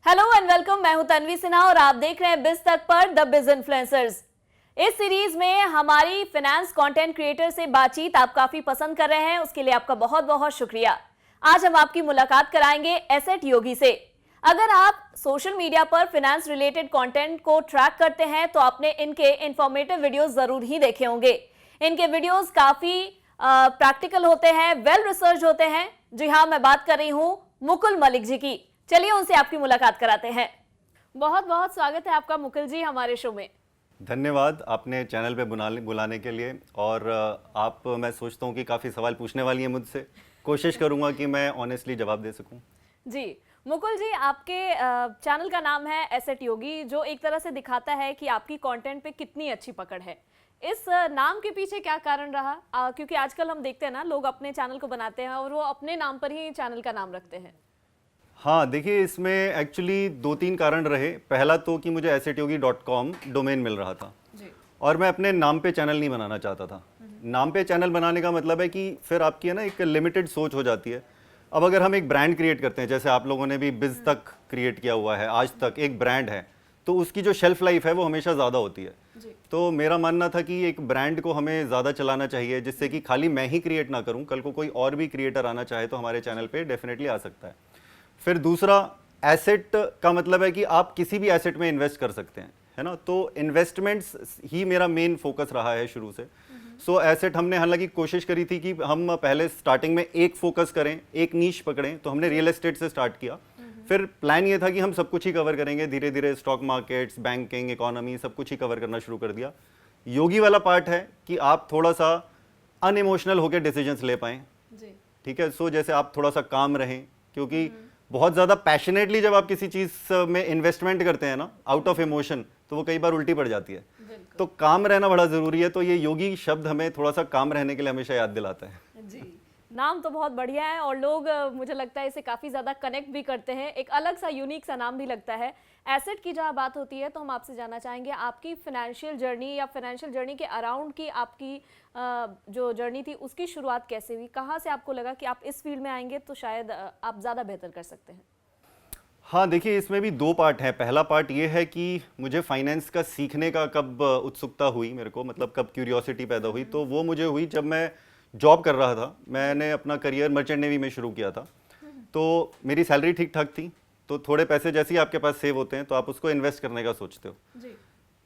Hello and welcome. मैं हूं तन्वी सिन्हा और आप देख रहे हैं बिज तक पर द बिज इन्फ्लुएंसर्स। इस सीरीज में हमारी फाइनेंस कंटेंट क्रिएटर से बातचीत आप काफी पसंद कर रहे हैं, उसके लिए आपका बहुत बहुत शुक्रिया। आज हम आपकी मुलाकात कराएंगे एसेट योगी से। अगर आप सोशल मीडिया पर फाइनेंस रिलेटेड कंटेंट को ट्रैक करते हैं तो आपने इनके इंफॉर्मेटिव वीडियोस जरूर ही देखे होंगे। इनके वीडियोस काफी प्रैक्टिकल होते हैं, वेल रिसर्च होते हैं। जी हाँ, मैं बात कर रही हूँ मुकुल मलिक जी की। चलिए उनसे आपकी मुलाकात कराते हैं। बहुत बहुत स्वागत है आपका मुकुल जी हमारे शो में। धन्यवाद आपने चैनल पे बुलाने के लिए। और मैं सोचता हूँ कि काफ़ी सवाल पूछने वाली हैं मुझसे। कोशिश करूँगा कि मैं ऑनेस्टली जवाब दे सकूँ। जी मुकुल जी, आपके चैनल का नाम है एसेट योगी, जो एक तरह से दिखाता है कि आपकी कंटेंट पे कितनी अच्छी पकड़ है। इस नाम के पीछे क्या कारण रहा? क्योंकि आजकल हम देखते हैं ना, लोग अपने चैनल को बनाते हैं और वो अपने नाम पर ही चैनल का नाम रखते हैं। हाँ, देखिए इसमें एक्चुअली 2-3 कारण रहे। पहला तो कि मुझे assetyogi.com डोमेन मिल रहा था जी। और मैं अपने नाम पे चैनल नहीं बनाना चाहता था। नाम पे चैनल बनाने का मतलब है कि फिर आपकी है ना एक लिमिटेड सोच हो जाती है। अब अगर हम एक ब्रांड क्रिएट करते हैं, जैसे आप लोगों ने भी बिज तक क्रिएट किया हुआ है, आज तक एक ब्रांड है, तो उसकी जो शेल्फ लाइफ है वो हमेशा ज़्यादा होती है। तो मेरा मानना था कि एक ब्रांड को हमें ज़्यादा चलाना चाहिए, जिससे कि खाली मैं ही क्रिएट ना करूं, कल को कोई और भी क्रिएटर आना चाहे तो हमारे चैनल पे डेफिनेटली आ सकता है। फिर दूसरा, एसेट का मतलब है कि आप किसी भी एसेट में इन्वेस्ट कर सकते हैं, है ना। तो इन्वेस्टमेंट्स ही मेरा मेन फोकस रहा है शुरू से। सो एसेट हमने हालांकि कोशिश करी थी कि हम पहले स्टार्टिंग में एक फोकस करें, एक नीश पकड़ें, तो हमने रियल एस्टेट से स्टार्ट किया। फिर प्लान ये था कि हम सब कुछ ही कवर करेंगे, धीरे धीरे स्टॉक मार्केट्स, बैंकिंग, इकोनॉमी, सब कुछ ही कवर करना शुरू कर दिया। योगी वाला पार्ट है कि आप थोड़ा सा अनइमोशनल होकर डिसीजंस ले पाएं, ठीक है। सो जैसे आप थोड़ा सा काम रहें, क्योंकि बहुत ज़्यादा पैशनेटली जब आप किसी चीज़ में इन्वेस्टमेंट करते हैं ना, आउट ऑफ इमोशन, तो वो कई बार उल्टी पड़ जाती है। तो काम रहना बड़ा ज़रूरी है। तो ये योगी शब्द हमें थोड़ा सा काम रहने के लिए हमेशा याद दिलाता है। जी, नाम तो बहुत बढ़िया है और लोग मुझे लगता है इसे काफ़ी ज़्यादा कनेक्ट भी करते हैं। एक अलग सा यूनिक सा नाम भी लगता है। एसेट की जहाँ बात होती है तो हम आपसे जानना चाहेंगे आपकी फाइनेंशियल जर्नी या फाइनेंशियल जर्नी के अराउंड की आपकी जो जर्नी थी उसकी शुरुआत कैसे हुई? कहाँ से आपको लगा कि आप इस फील्ड में आएंगे तो शायद आप ज़्यादा बेहतर कर सकते हैं? हाँ, देखिए इसमें भी 2 पार्ट हैं। पहला पार्ट ये है कि मुझे फाइनेंस का सीखने का कब उत्सुकता हुई मेरे को, मतलब कब क्यूरियोसिटी पैदा हुई, तो वो मुझे हुई जब मैं जॉब कर रहा था। मैंने अपना करियर मर्चेंट नेवी में शुरू किया था। तो मेरी सैलरी ठीक ठाक थी, तो थोड़े पैसे जैसे ही आपके पास सेव होते हैं तो आप उसको इन्वेस्ट करने का सोचते हो।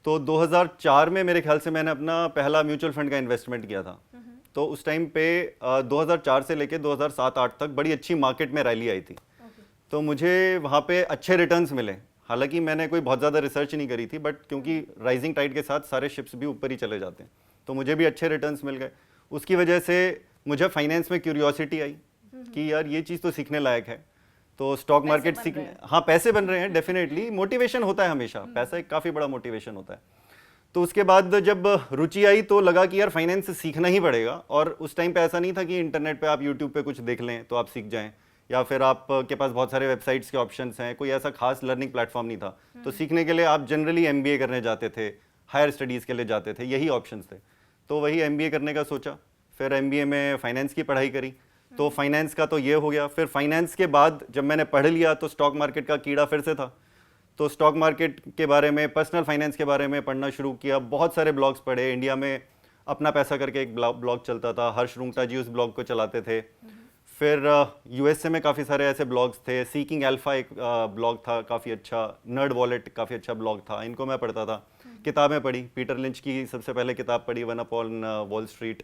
तो 2004 में मेरे ख्याल से मैंने अपना पहला म्यूचुअल फंड का इन्वेस्टमेंट किया था। तो उस टाइम पे 2004 से लेके 2007-8 तक बड़ी अच्छी मार्केट में रैली आई थी। तो मुझे वहाँ पे अच्छे रिटर्न्स मिले। हालांकि मैंने कोई बहुत ज़्यादा रिसर्च नहीं करी थी, बट क्योंकि राइजिंग टाइड के साथ सारे शिप्स भी ऊपर ही चले जाते हैं, तो मुझे भी अच्छे रिटर्न्स मिल गए। उसकी वजह से मुझे फाइनेंस में क्यूरियोसिटी आई कि यार ये चीज़ तो सीखने लायक है। तो स्टॉक मार्केट सीखने, हाँ पैसे बन रहे हैं, डेफिनेटली मोटिवेशन होता है हमेशा, पैसा एक काफ़ी बड़ा मोटिवेशन होता है। तो उसके बाद जब रुचि आई तो लगा कि यार फाइनेंस सीखना ही पड़ेगा। और उस टाइम पे ऐसा नहीं था कि इंटरनेट पे आप यूट्यूब पे कुछ देख लें तो आप सीख जाएं, या फिर आपके पास बहुत सारे वेबसाइट्स के ऑप्शंस हैं, कोई ऐसा खास लर्निंग प्लेटफॉर्म नहीं था। तो सीखने के लिए आप जनरली एमबीए करने जाते थे, हायर स्टडीज़ के लिए जाते थे, यही ऑप्शंस थे। तो वही एमबीए करने का सोचा। फिर एमबीए में फाइनेंस की पढ़ाई करी, तो फाइनेंस का तो ये हो गया। फिर फाइनेंस के बाद जब मैंने पढ़ लिया तो स्टॉक मार्केट का कीड़ा फिर से था। तो स्टॉक मार्केट के बारे में, पर्सनल फाइनेंस के बारे में पढ़ना शुरू किया। बहुत सारे ब्लॉग्स पढ़े। इंडिया में अपना पैसा करके एक ब्लॉग चलता था, हर्ष रुंगटा जी उस ब्लॉग को चलाते थे। फिर यूएसए में काफ़ी सारे ऐसे ब्लॉग्स थे। सीकिंग अल्फा एक ब्लॉग था काफ़ी अच्छा, नर्ड वॉलेट काफ़ी अच्छा ब्लॉग था, इनको मैं पढ़ता था। किताबें पढ़ी, पीटर लिंच की सबसे पहले किताब पढ़ी, one up on wall street.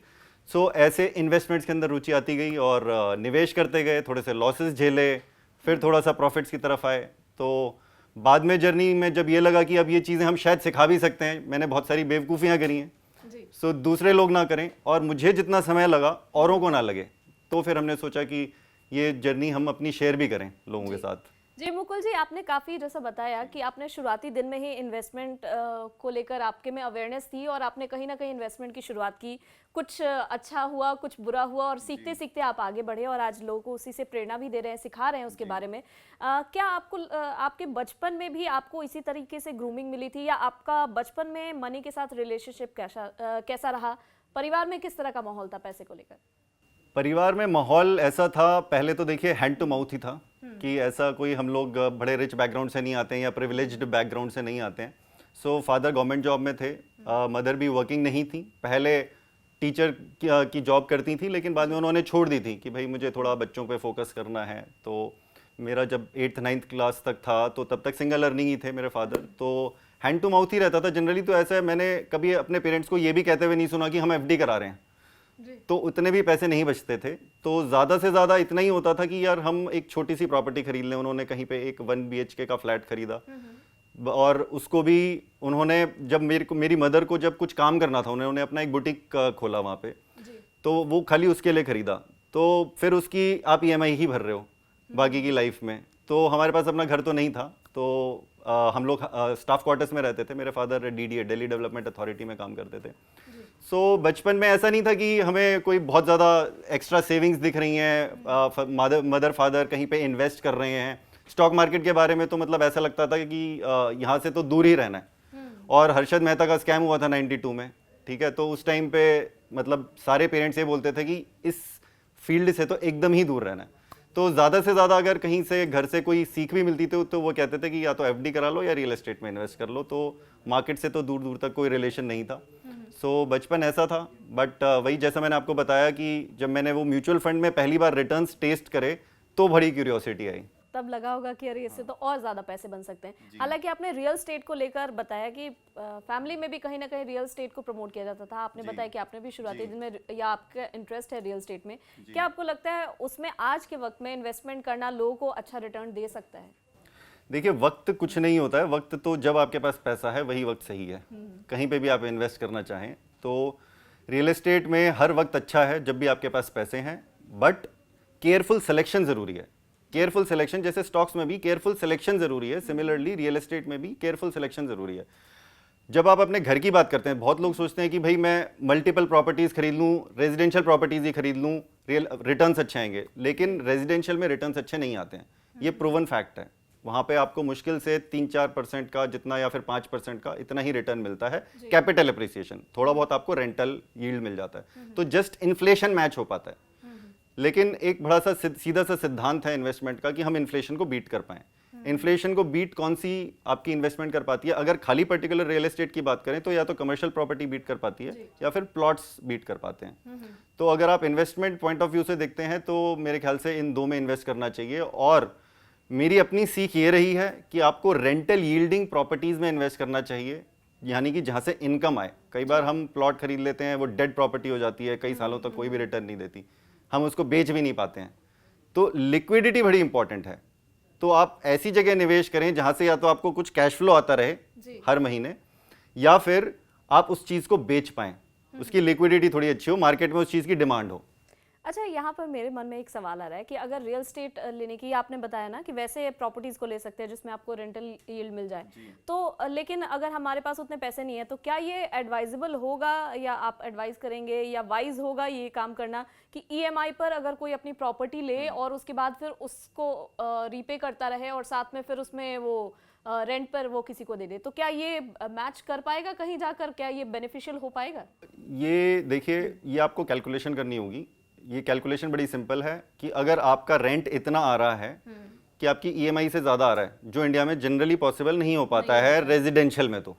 So ऐसे इन्वेस्टमेंट्स के अंदर रुचि आती गई और निवेश करते गए, थोड़े से लॉसेस झेले, फिर थोड़ा सा प्रॉफिट्स की तरफ आए। तो बाद में जर्नी में जब ये लगा कि अब ये चीज़ें हम शायद सिखा भी सकते हैं, मैंने बहुत सारी बेवकूफ़ियाँ करी हैं, सो दूसरे लोग ना करें और मुझे जितना समय लगा औरों को ना लगे। तो फिर हमने सोचा कि ये जर्नी हम अपनी शेयर भी करें लोगों के साथ। जी मुकुल जी, आपने काफ़ी जैसा बताया कि आपने शुरुआती दिन में ही इन्वेस्टमेंट को लेकर आपके में अवेयरनेस थी और आपने कहीं ना कहीं इन्वेस्टमेंट की शुरुआत की। कुछ अच्छा हुआ, कुछ बुरा हुआ और सीखते सीखते आप आगे बढ़े और आज लोगों को उसी से प्रेरणा भी दे रहे हैं, सिखा रहे हैं उसके बारे में। क्या आपको आपके बचपन में भी आपको इसी तरीके से ग्रूमिंग मिली थी, या आपका बचपन में मनी के साथ रिलेशनशिप कैसा रहा? परिवार में किस तरह का माहौल था पैसे को लेकर? परिवार में माहौल ऐसा था, पहले तो देखिए हैंड टू माउथ ही था। कि ऐसा कोई हम लोग बड़े रिच बैकग्राउंड से नहीं आते हैं या प्रिविलेज्ड बैकग्राउंड से नहीं आते हैं। सो फादर गवर्नमेंट जॉब में थे, मदर भी वर्किंग नहीं थी, पहले टीचर की जॉब करती थी, लेकिन बाद में उन्होंने छोड़ दी थी कि भाई मुझे थोड़ा बच्चों पे फोकस करना है। तो मेरा जब 8th 9th क्लास तक था तो तब तक सिंगल अर्निंग ही थे मेरे फादर, तो हैंड टू माउथ ही रहता था जनरली। तो ऐसा है, मैंने कभी अपने पेरेंट्स को ये भी कहते हुए नहीं सुना कि हम एफडी करा रहे हैं, तो उतने भी पैसे नहीं बचते थे। तो ज़्यादा से ज़्यादा इतना ही होता था कि यार हम एक छोटी सी प्रॉपर्टी खरीद लें। उन्होंने कहीं पे एक 1 BHK का फ्लैट खरीदा, और उसको भी उन्होंने जब मेरी मदर को जब कुछ काम करना था, उन्होंने अपना एक बुटीक खोला वहाँ पे, तो वो खाली उसके लिए खरीदा। तो फिर उसकी आप EMI ही भर रहे हो बाकी की लाइफ में। तो हमारे पास अपना घर तो नहीं था, तो हम लोग स्टाफ क्वार्टर्स में रहते थे। मेरे father DDA Delhi development authority में काम करते थे। सो बचपन में ऐसा नहीं था कि हमें कोई बहुत ज़्यादा एक्स्ट्रा सेविंग्स दिख रही हैं, मदर फादर कहीं पे इन्वेस्ट कर रहे हैं। स्टॉक मार्केट के बारे में तो मतलब ऐसा लगता था कि यहाँ से तो दूर ही रहना है। और हर्षद मेहता का स्कैम हुआ था 92 में, ठीक है, तो उस टाइम पे मतलब सारे पेरेंट्स ये बोलते थे कि इस फील्ड से तो एकदम ही दूर रहना है। तो ज़्यादा से ज़्यादा अगर कहीं से घर से कोई सीख भी मिलती थी तो वो कहते थे कि या तो FD करा लो या रियल एस्टेट में इन्वेस्ट कर लो। तो मार्केट से तो दूर दूर तक कोई रिलेशन नहीं था। सो बचपन ऐसा था। बट वही जैसा मैंने आपको बताया कि जब मैंने वो म्यूचुअल फंड में पहली बार रिटर्न्स टेस्ट करे तो बड़ी क्यूरियोसिटी आई। तब लगा होगा कि अरे इससे तो और ज़्यादा पैसे बन सकते हैं। हालांकि आपने रियल स्टेट को लेकर बताया कि फैमिली में भी कहीं ना कहीं रियल स्टेट को प्रमोट किया जाता था। आपने बताया कि आपने भी शुरुआती दिन में या आपका इंटरेस्ट है रियल स्टेट में, क्या आपको लगता है उसमें आज के वक्त में इन्वेस्टमेंट करना लोगों को अच्छा रिटर्न दे सकता है? देखिए, वक्त कुछ नहीं होता है, वक्त तो जब आपके पास पैसा है वही वक्त सही है। कहीं पे भी आप इन्वेस्ट करना चाहें तो रियल एस्टेट में हर वक्त अच्छा है जब भी आपके पास पैसे हैं। बट केयरफुल सिलेक्शन ज़रूरी है। केयरफुल सिलेक्शन, जैसे स्टॉक्स में भी केयरफुल सिलेक्शन ज़रूरी है, सिमिलरली रियल एस्टेट में भी केयरफुल सिलेक्शन ज़रूरी है। जब आप अपने घर की बात करते हैं, बहुत लोग सोचते हैं कि भाई मैं मल्टीपल प्रॉपर्टीज़ खरीद लूँ, रेजिडेंशियल प्रॉपर्टीज़ ही खरीद लूँ, रिटर्न्स अच्छे आएंगे। लेकिन रेजिडेंशियल में रिटर्न्स अच्छे नहीं आते हैं, ये प्रूवन फैक्ट है। वहाँ पे आपको मुश्किल से 3-4% का जितना या फिर 5% का इतना ही रिटर्न मिलता है। कैपिटल एप्रिसिएशन, थोड़ा बहुत आपको रेंटल यील्ड मिल जाता है, तो जस्ट इन्फ्लेशन मैच हो पाता है। लेकिन एक बड़ा सा सीधा सा सिद्धांत है इन्वेस्टमेंट का कि हम इन्फ्लेशन को बीट कर पाएं। इन्फ्लेशन को बीट कौन सी आपकी इन्वेस्टमेंट कर पाती है? अगर खाली पर्टिकुलर रियल एस्टेट की बात करें तो या तो कमर्शियल प्रॉपर्टी बीट कर पाती है या फिर प्लॉट्स बीट कर पाते हैं। तो अगर आप इन्वेस्टमेंट पॉइंट ऑफ व्यू से देखते हैं तो मेरे ख्याल से इन दो में इन्वेस्ट करना चाहिए। और मेरी अपनी सीख ये रही है कि आपको रेंटल यील्डिंग प्रॉपर्टीज़ में इन्वेस्ट करना चाहिए, यानी कि जहाँ से इनकम आए। कई बार हम प्लॉट खरीद लेते हैं, वो डेड प्रॉपर्टी हो जाती है, कई सालों तक कोई भी रिटर्न नहीं देती, हम उसको बेच भी नहीं पाते हैं। तो लिक्विडिटी बड़ी इंपॉर्टेंट है। तो आप ऐसी जगह निवेश करें जहाँ से या तो आपको कुछ कैश फ्लो आता रहे हर महीने, या फिर आप उस चीज़ को बेच पाएँ, उसकी लिक्विडिटी थोड़ी अच्छी हो, मार्केट में उस चीज़ की डिमांड हो। अच्छा, यहाँ पर मेरे मन में एक सवाल आ रहा है कि अगर रियल स्टेट लेने की, आपने बताया ना कि वैसे प्रॉपर्टीज़ को ले सकते हैं जिसमें आपको रेंटल यील्ड मिल जाए, तो लेकिन अगर हमारे पास उतने पैसे नहीं है तो क्या ये एडवाइजेबल होगा, या आप एडवाइस करेंगे या वाइज होगा ये काम करना कि EMI पर अगर कोई अपनी प्रॉपर्टी ले और उसके बाद फिर उसको रीपे करता रहे और साथ में फिर उसमें वो रेंट पर वो किसी को दे दे, तो क्या ये मैच कर पाएगा कहीं जाकर? क्या ये बेनिफिशियल हो पाएगा? ये देखिए, ये आपको कैलकुलेशन करनी होगी। ये कैलकुलेशन बड़ी सिंपल है कि अगर आपका रेंट इतना आ रहा है कि आपकी EMI से ज़्यादा आ रहा है, जो इंडिया में जनरली पॉसिबल नहीं हो पाता है रेजिडेंशियल में, तो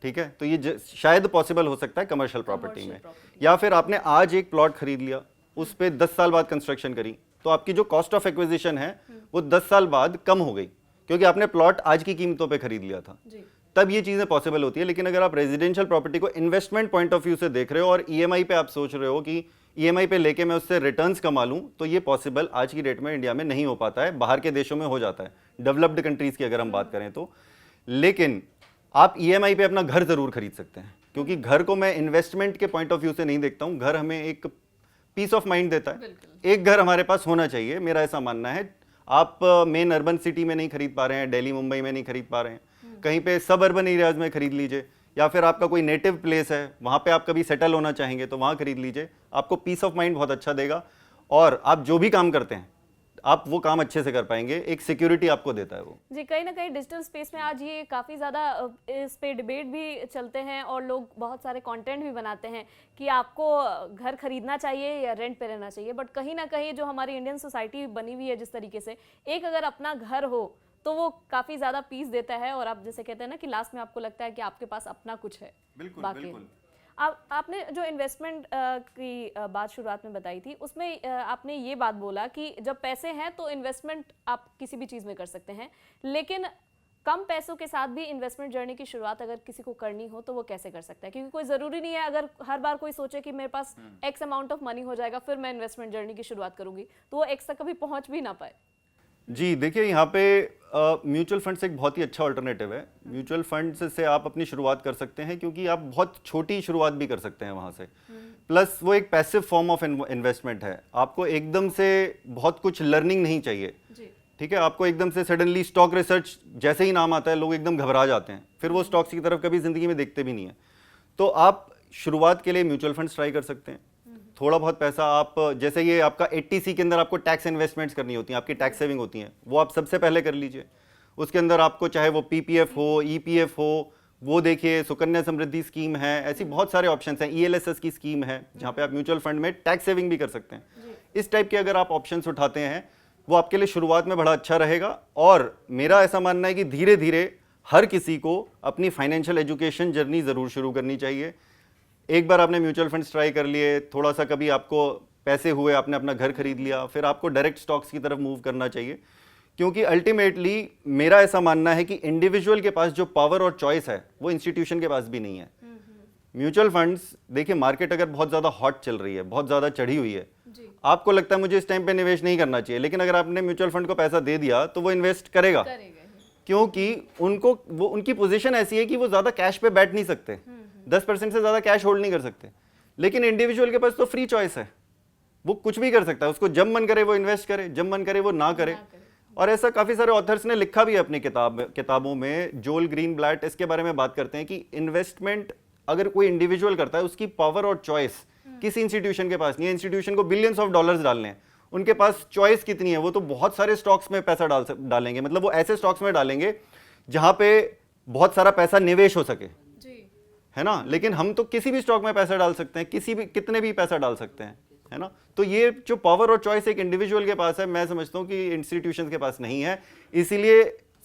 ठीक है, तो ये शायद पॉसिबल हो सकता है कमर्शियल प्रॉपर्टी में। या फिर आपने आज एक प्लॉट खरीद लिया, उस पर 10 साल बाद कंस्ट्रक्शन करी, तो आपकी जो कॉस्ट ऑफ एक्विजिशन है वो 10 साल बाद कम हो गई, क्योंकि आपने प्लॉट आज की कीमतों पे खरीद लिया था। तब ये चीज़ें पॉसिबल होती है। लेकिन अगर आप रेजिडेंशियल प्रॉपर्टी को इन्वेस्टमेंट पॉइंट ऑफ व्यू से देख रहे हो और EMI पे आप सोच रहे हो कि EMI पे लेके मैं उससे रिटर्न्स कमा लूँ, तो ये पॉसिबल आज की डेट में इंडिया में नहीं हो पाता है। बाहर के देशों में हो जाता है, डेवलप्ड कंट्रीज़ की अगर हम बात करें तो। लेकिन आप EMI पे अपना घर ज़रूर खरीद सकते हैं, क्योंकि घर को मैं इन्वेस्टमेंट के पॉइंट ऑफ व्यू से नहीं देखता हूँ। घर हमें एक पीस ऑफ माइंड देता है। एक घर हमारे पास होना चाहिए, मेरा ऐसा मानना है। आप मेन अर्बन सिटी में नहीं खरीद पा रहे हैं, दिल्ली मुंबई में नहीं खरीद पा रहे हैं, कहीं पे सब अर्बन एरियाज में खरीद लीजिए, या फिर आपका कोई नेटिव प्लेस है, वहाँ पे आप कभी सेटल होना चाहेंगे तो वहाँ खरीद लीजिए। आपको पीस ऑफ माइंड बहुत अच्छा देगा। और आप जो भी काम करते हैं, आप वो काम अच्छे से कर पाएंगे, एक सिक्योरिटी आपको देता है वो। जी, कहीं ना कहीं डिजिटल स्पेस में आज ये काफ़ी ज़्यादा इस पे डिबेट भी चलते हैं और लोग बहुत सारे कंटेंट भी बनाते हैं कि आपको घर खरीदना चाहिए या रेंट पे रहना चाहिए। बट कहीं ना कहीं जो हमारी इंडियन सोसाइटी बनी हुई है जिस तरीके से, एक अगर अपना घर हो तो वो काफ़ी ज़्यादा पीस देता है और आप जैसे कहते हैं ना कि लास्ट में आपको लगता है कि आपके पास अपना कुछ है। बिल्कुल, बाकी बिल्कुल। आपने जो इन्वेस्टमेंट की बात शुरुआत में बताई थी उसमें आपने ये बात बोला कि जब पैसे हैं तो इन्वेस्टमेंट आप किसी भी चीज़ में कर सकते हैं, लेकिन कम पैसों के साथ भी इन्वेस्टमेंट जर्नी की शुरुआत अगर किसी को करनी हो तो वो कैसे कर सकता है? क्योंकि कोई ज़रूरी नहीं है अगर हर बार कोई सोचे कि मेरे पास एक्स अमाउंट ऑफ मनी हो जाएगा फिर मैं इन्वेस्टमेंट जर्नी की शुरुआत करूंगी तो वो एक्स तक कभी पहुंच भी ना पाए। जी देखिए, यहाँ पे म्यूचुअल फंड्स एक बहुत ही अच्छा अल्टरनेटिव है। म्यूचुअल फंड्स से आप अपनी शुरुआत कर सकते हैं क्योंकि आप बहुत छोटी शुरुआत भी कर सकते हैं वहाँ से। प्लस वो एक पैसिव फॉर्म ऑफ इन्वेस्टमेंट है, आपको एकदम से बहुत कुछ लर्निंग नहीं चाहिए। ठीक है, आपको एकदम से सडनली स्टॉक रिसर्च जैसे ही नाम आता है लोग एकदम घबरा जाते हैं, फिर वो स्टॉक्स की तरफ कभी ज़िंदगी में देखते भी नहीं है। तो आप शुरुआत के लिए म्यूचुअल फंड्स ट्राई कर सकते हैं। थोड़ा बहुत पैसा आप, जैसे ये आपका 80C के अंदर आपको टैक्स इन्वेस्टमेंट्स करनी होती हैं, आपकी टैक्स सेविंग होती हैं, वो आप सबसे पहले कर लीजिए। उसके अंदर आपको चाहे वो PPF हो, EPF हो, वो देखिए, सुकन्या समृद्धि स्कीम है, ऐसी बहुत सारे ऑप्शंस हैं। ELSS की स्कीम है जहाँ पे आप म्यूचुअल फंड में टैक्स सेविंग भी कर सकते हैं। इस टाइप के अगर आप ऑप्शंस उठाते हैं वो आपके लिए शुरुआत में बड़ा अच्छा रहेगा। और मेरा ऐसा मानना है कि धीरे धीरे हर किसी को अपनी फाइनेंशियल एजुकेशन जर्नी ज़रूर शुरू करनी चाहिए। एक बार आपने म्यूचुअल फंड्स ट्राई कर लिए, थोड़ा सा कभी आपको पैसे हुए, आपने अपना घर खरीद लिया, फिर आपको डायरेक्ट स्टॉक्स की तरफ मूव करना चाहिए। क्योंकि अल्टीमेटली मेरा ऐसा मानना है कि इंडिविजुअल के पास जो पावर और चॉइस है वो इंस्टीट्यूशन के पास भी नहीं है। म्यूचुअल फंड्स देखिए, मार्केट अगर बहुत ज़्यादा हॉट चल रही है, बहुत ज़्यादा चढ़ी हुई है, आपको लगता है मुझे इस टाइम पे निवेश नहीं करना चाहिए, लेकिन अगर आपने म्यूचुअल फंड को पैसा दे दिया तो वो इन्वेस्ट करेगा। क्योंकि उनकी पोजीशन ऐसी है कि वो ज़्यादा कैश पे बैठ नहीं सकते, 10% से ज़्यादा कैश होल्ड नहीं कर सकते। लेकिन इंडिविजुअल के पास तो फ्री चॉइस है, वो कुछ भी कर सकता है, उसको जब मन करे वो इन्वेस्ट करे, जब मन करे वो ना करे। और ऐसा काफ़ी सारे ऑथर्स ने लिखा भी है अपनी किताबों में। जोल ग्रीनब्लैट इसके बारे में बात करते हैं कि इन्वेस्टमेंट अगर कोई इंडिविजुअल करता है उसकी पावर और चॉइस किसी इंस्टीट्यूशन के पास नहीं है। इंस्टीट्यूशन को बिलियंस ऑफ डॉलर्स डालने हैं, उनके पास चॉइस कितनी है, वो तो बहुत सारे स्टॉक्स में पैसा डालेंगे, मतलब वो ऐसे स्टॉक्स में डालेंगे जहां पे बहुत सारा पैसा निवेश हो सके, है ना। लेकिन हम तो किसी भी स्टॉक में पैसा डाल सकते हैं, कितने भी पैसा डाल सकते हैं, है ना। तो ये जो पावर और चॉइस एक इंडिविजुअल के पास है, मैं समझता हूँ कि इंस्टीट्यूशंस के पास नहीं है, इसीलिए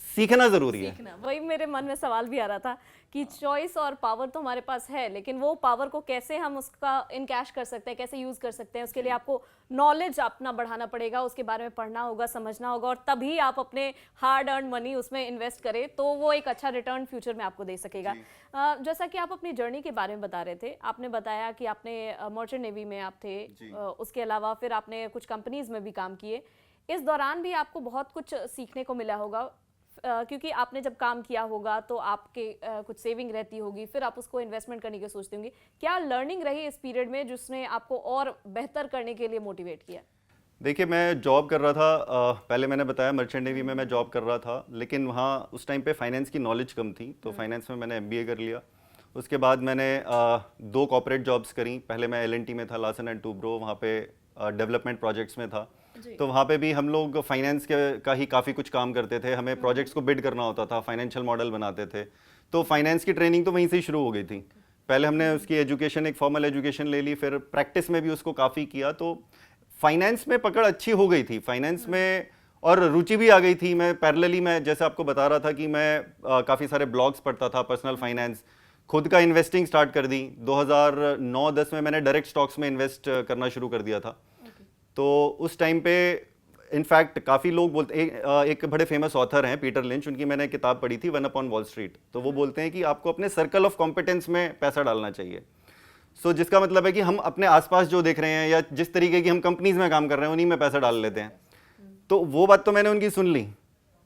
सीखना जरूरी है। वही मेरे मन में सवाल भी आ रहा था कि चॉइस और पावर तो हमारे पास है, लेकिन वो पावर को कैसे हम उसका इनकैश कर सकते हैं, कैसे यूज कर सकते हैं, उसके लिए आपको नॉलेज अपना बढ़ाना पड़ेगा, उसके बारे में पढ़ना होगा, समझना होगा, और तभी आप अपने हार्ड अर्न मनी उसमें इन्वेस्ट करें तो वो एक अच्छा रिटर्न फ्यूचर में आपको दे सकेगा। जैसा कि आप अपनी जर्नी के बारे में बता रहे थे, आपने बताया कि आपने मर्चेंट नेवी में आप थे, उसके अलावा फिर आपने कुछ कंपनीज में भी काम किए। इस दौरान भी आपको बहुत कुछ सीखने को मिला होगा, क्योंकि आपने जब काम किया होगा तो आपके कुछ सेविंग रहती होगी, फिर आप उसको इन्वेस्टमेंट करने की सोचते होंगे। क्या लर्निंग रही इस पीरियड में जिसने आपको और बेहतर करने के लिए मोटिवेट किया? देखिए, मैं जॉब कर रहा था, पहले मैंने बताया मर्चेंट नेवी में मैं जॉब कर रहा था, लेकिन वहाँ उस टाइम पे फाइनेंस की नॉलेज कम थी, तो फाइनेंस में मैंने MBA कर लिया। उसके बाद मैंने 2 कॉर्पोरेट जॉब्स करी। पहले मैं L&T में था, लार्सन एंड टूब्रो, वहाँ पे डेवलपमेंट प्रोजेक्ट्स में था। तो वहाँ पे भी हम लोग फाइनेंस का ही काफ़ी कुछ काम करते थे, हमें प्रोजेक्ट्स को बिड करना होता था, फाइनेंशियल मॉडल बनाते थे। तो फाइनेंस की ट्रेनिंग तो वहीं से ही शुरू हो गई थी। पहले हमने उसकी एजुकेशन, एक फॉर्मल एजुकेशन ले ली, फिर प्रैक्टिस में भी उसको काफ़ी किया, तो फाइनेंस में पकड़ अच्छी हो गई थी, फाइनेंस में और रुचि भी आ गई थी। मैं पैरेलली, मैं जैसे आपको बता रहा था कि मैं काफ़ी सारे ब्लॉग्स पढ़ता था, पर्सनल फाइनेंस, खुद का इन्वेस्टिंग स्टार्ट कर दी। 2009-10 में मैंने डायरेक्ट स्टॉक्स में इन्वेस्ट करना शुरू कर दिया था। तो उस टाइम पे इनफैक्ट काफ़ी लोग बोलते, एक बड़े फेमस ऑथर हैं पीटर लिंच, उनकी मैंने किताब पढ़ी थी, वन अपॉन वॉल स्ट्रीट। तो वो बोलते हैं कि आपको अपने सर्कल ऑफ कॉम्पिटेंस में पैसा डालना चाहिए। सो जिसका मतलब है कि हम अपने आसपास जो देख रहे हैं या जिस तरीके की हम कंपनीज में काम कर रहे हैं उन्हीं में पैसा डाल लेते हैं। तो वो बात तो मैंने उनकी सुन ली,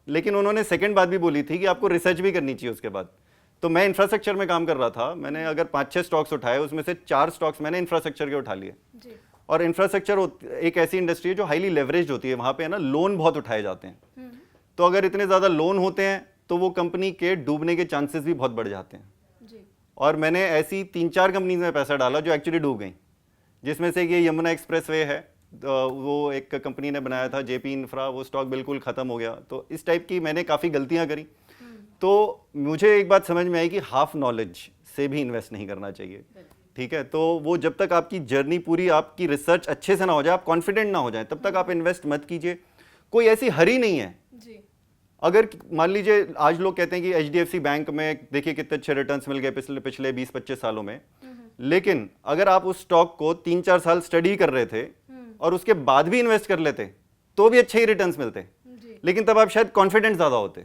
लेकिन उन्होंने सेकंड बात भी बोली थी कि आपको रिसर्च भी करनी चाहिए उसके बाद। तो मैं इंफ्रास्ट्रक्चर में काम कर रहा था, मैंने अगर 5-6 स्टॉक्स उठाए, उसमें से 4 स्टॉक्स मैंने इंफ्रास्ट्रक्चर के उठा लिए। और इंफ्रास्ट्रक्चर एक ऐसी इंडस्ट्री है जो हाईली लेवरेज होती है, वहाँ पे है ना लोन बहुत उठाए जाते हैं। तो अगर इतने ज़्यादा लोन होते हैं तो वो कंपनी के डूबने के चांसेस भी बहुत बढ़ जाते हैं। और मैंने ऐसी 3-4 कंपनीज में पैसा डाला जो एक्चुअली डूब गई, जिसमें से ये यमुना एक्सप्रेस वे है, वो एक कंपनी ने बनाया था जेपी इंफ्रा, वो स्टॉक बिल्कुल ख़त्म हो गया। तो इस टाइप की मैंने काफ़ी गलतियां करी। तो मुझे एक बात समझ में आई कि हाफ नॉलेज से भी इन्वेस्ट नहीं करना चाहिए, ठीक है। तो वो जब तक आपकी जर्नी पूरी, आपकी रिसर्च अच्छे से ना हो जाए, आप कॉन्फिडेंट ना हो जाए, तब तक आप इन्वेस्ट मत कीजिए। कोई ऐसी हरी नहीं है जी। अगर मान लीजिए आज लोग कहते हैं कि एचडीएफसी बैंक में देखिए कितने अच्छे रिटर्न्स मिल गए पिछले 20-25 सालों में, लेकिन अगर आप उस स्टॉक को 3-4 साल स्टडी कर रहे थे और उसके बाद भी इन्वेस्ट कर लेते तो भी अच्छे ही रिटर्न्स मिलते, लेकिन तब आप शायद कॉन्फिडेंट ज्यादा होते,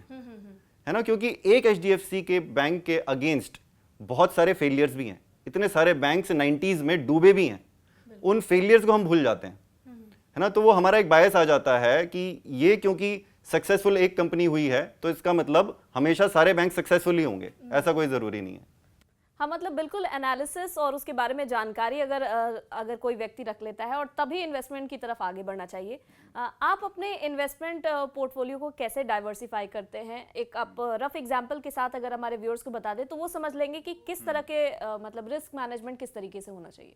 है ना। क्योंकि एक एचडीएफसी के बैंक के अगेंस्ट बहुत सारे फेलियर्स भी हैं, इतने सारे बैंक्स 90s में डूबे भी हैं, उन फेलियर्स को हम भूल जाते हैं, है ना। तो वो हमारा एक बायस आ जाता है कि ये क्योंकि सक्सेसफुल एक कंपनी हुई है तो इसका मतलब हमेशा सारे बैंक सक्सेसफुल ही होंगे, ऐसा कोई जरूरी नहीं है। हाँ, मतलब बिल्कुल एनालिसिस और उसके बारे में जानकारी अगर कोई व्यक्ति रख लेता है और तभी इन्वेस्टमेंट की तरफ आगे बढ़ना चाहिए। आप अपने इन्वेस्टमेंट पोर्टफोलियो को कैसे डाइवर्सिफाई करते हैं? एक आप रफ एग्जांपल के साथ अगर हमारे व्यूअर्स को बता दें तो वो समझ लेंगे कि किस तरह के मतलब रिस्क मैनेजमेंट किस तरीके से होना चाहिए।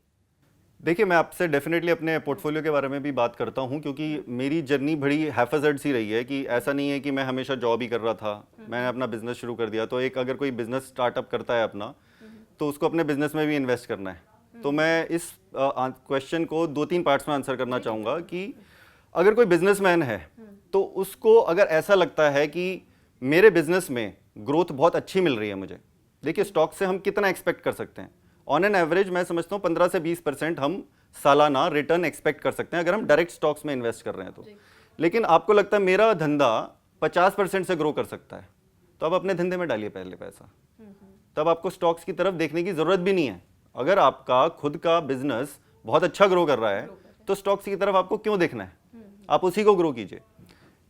देखिए, मैं आपसे डेफिनेटली अपने पोर्टफोलियो के बारे में भी बात करता हूं, क्योंकि मेरी जर्नी बड़ी हैफेजर्ड सी रही है कि ऐसा नहीं है कि मैं हमेशा जॉब ही कर रहा था, मैंने अपना बिजनेस शुरू कर दिया। तो एक अगर कोई बिजनेस स्टार्टअप करता है अपना, तो उसको अपने बिजनेस में भी इन्वेस्ट करना है। तो मैं इस क्वेश्चन को 2-3 पार्ट्स में आंसर करना चाहूँगा कि अगर कोई बिजनेसमैन है तो उसको अगर ऐसा लगता है कि मेरे बिजनेस में ग्रोथ बहुत अच्छी मिल रही है मुझे, देखिए स्टॉक से हम कितना एक्सपेक्ट कर सकते हैं, ऑन एन एवरेज मैं समझता हूँ 15 से 20% हम सालाना रिटर्न एक्सपेक्ट कर सकते हैं अगर हम डायरेक्ट स्टॉक्स में इन्वेस्ट कर रहे हैं तो। लेकिन आपको लगता है मेरा धंधा 50% से ग्रो कर सकता है, तो आप अपने धंधे में डालिए पहले पैसा, तब आपको स्टॉक्स की तरफ देखने की जरूरत भी नहीं है। अगर आपका खुद का बिजनेस बहुत अच्छा ग्रो कर रहा है तो स्टॉक्स की तरफ आपको क्यों देखना है, आप उसी को ग्रो कीजिए।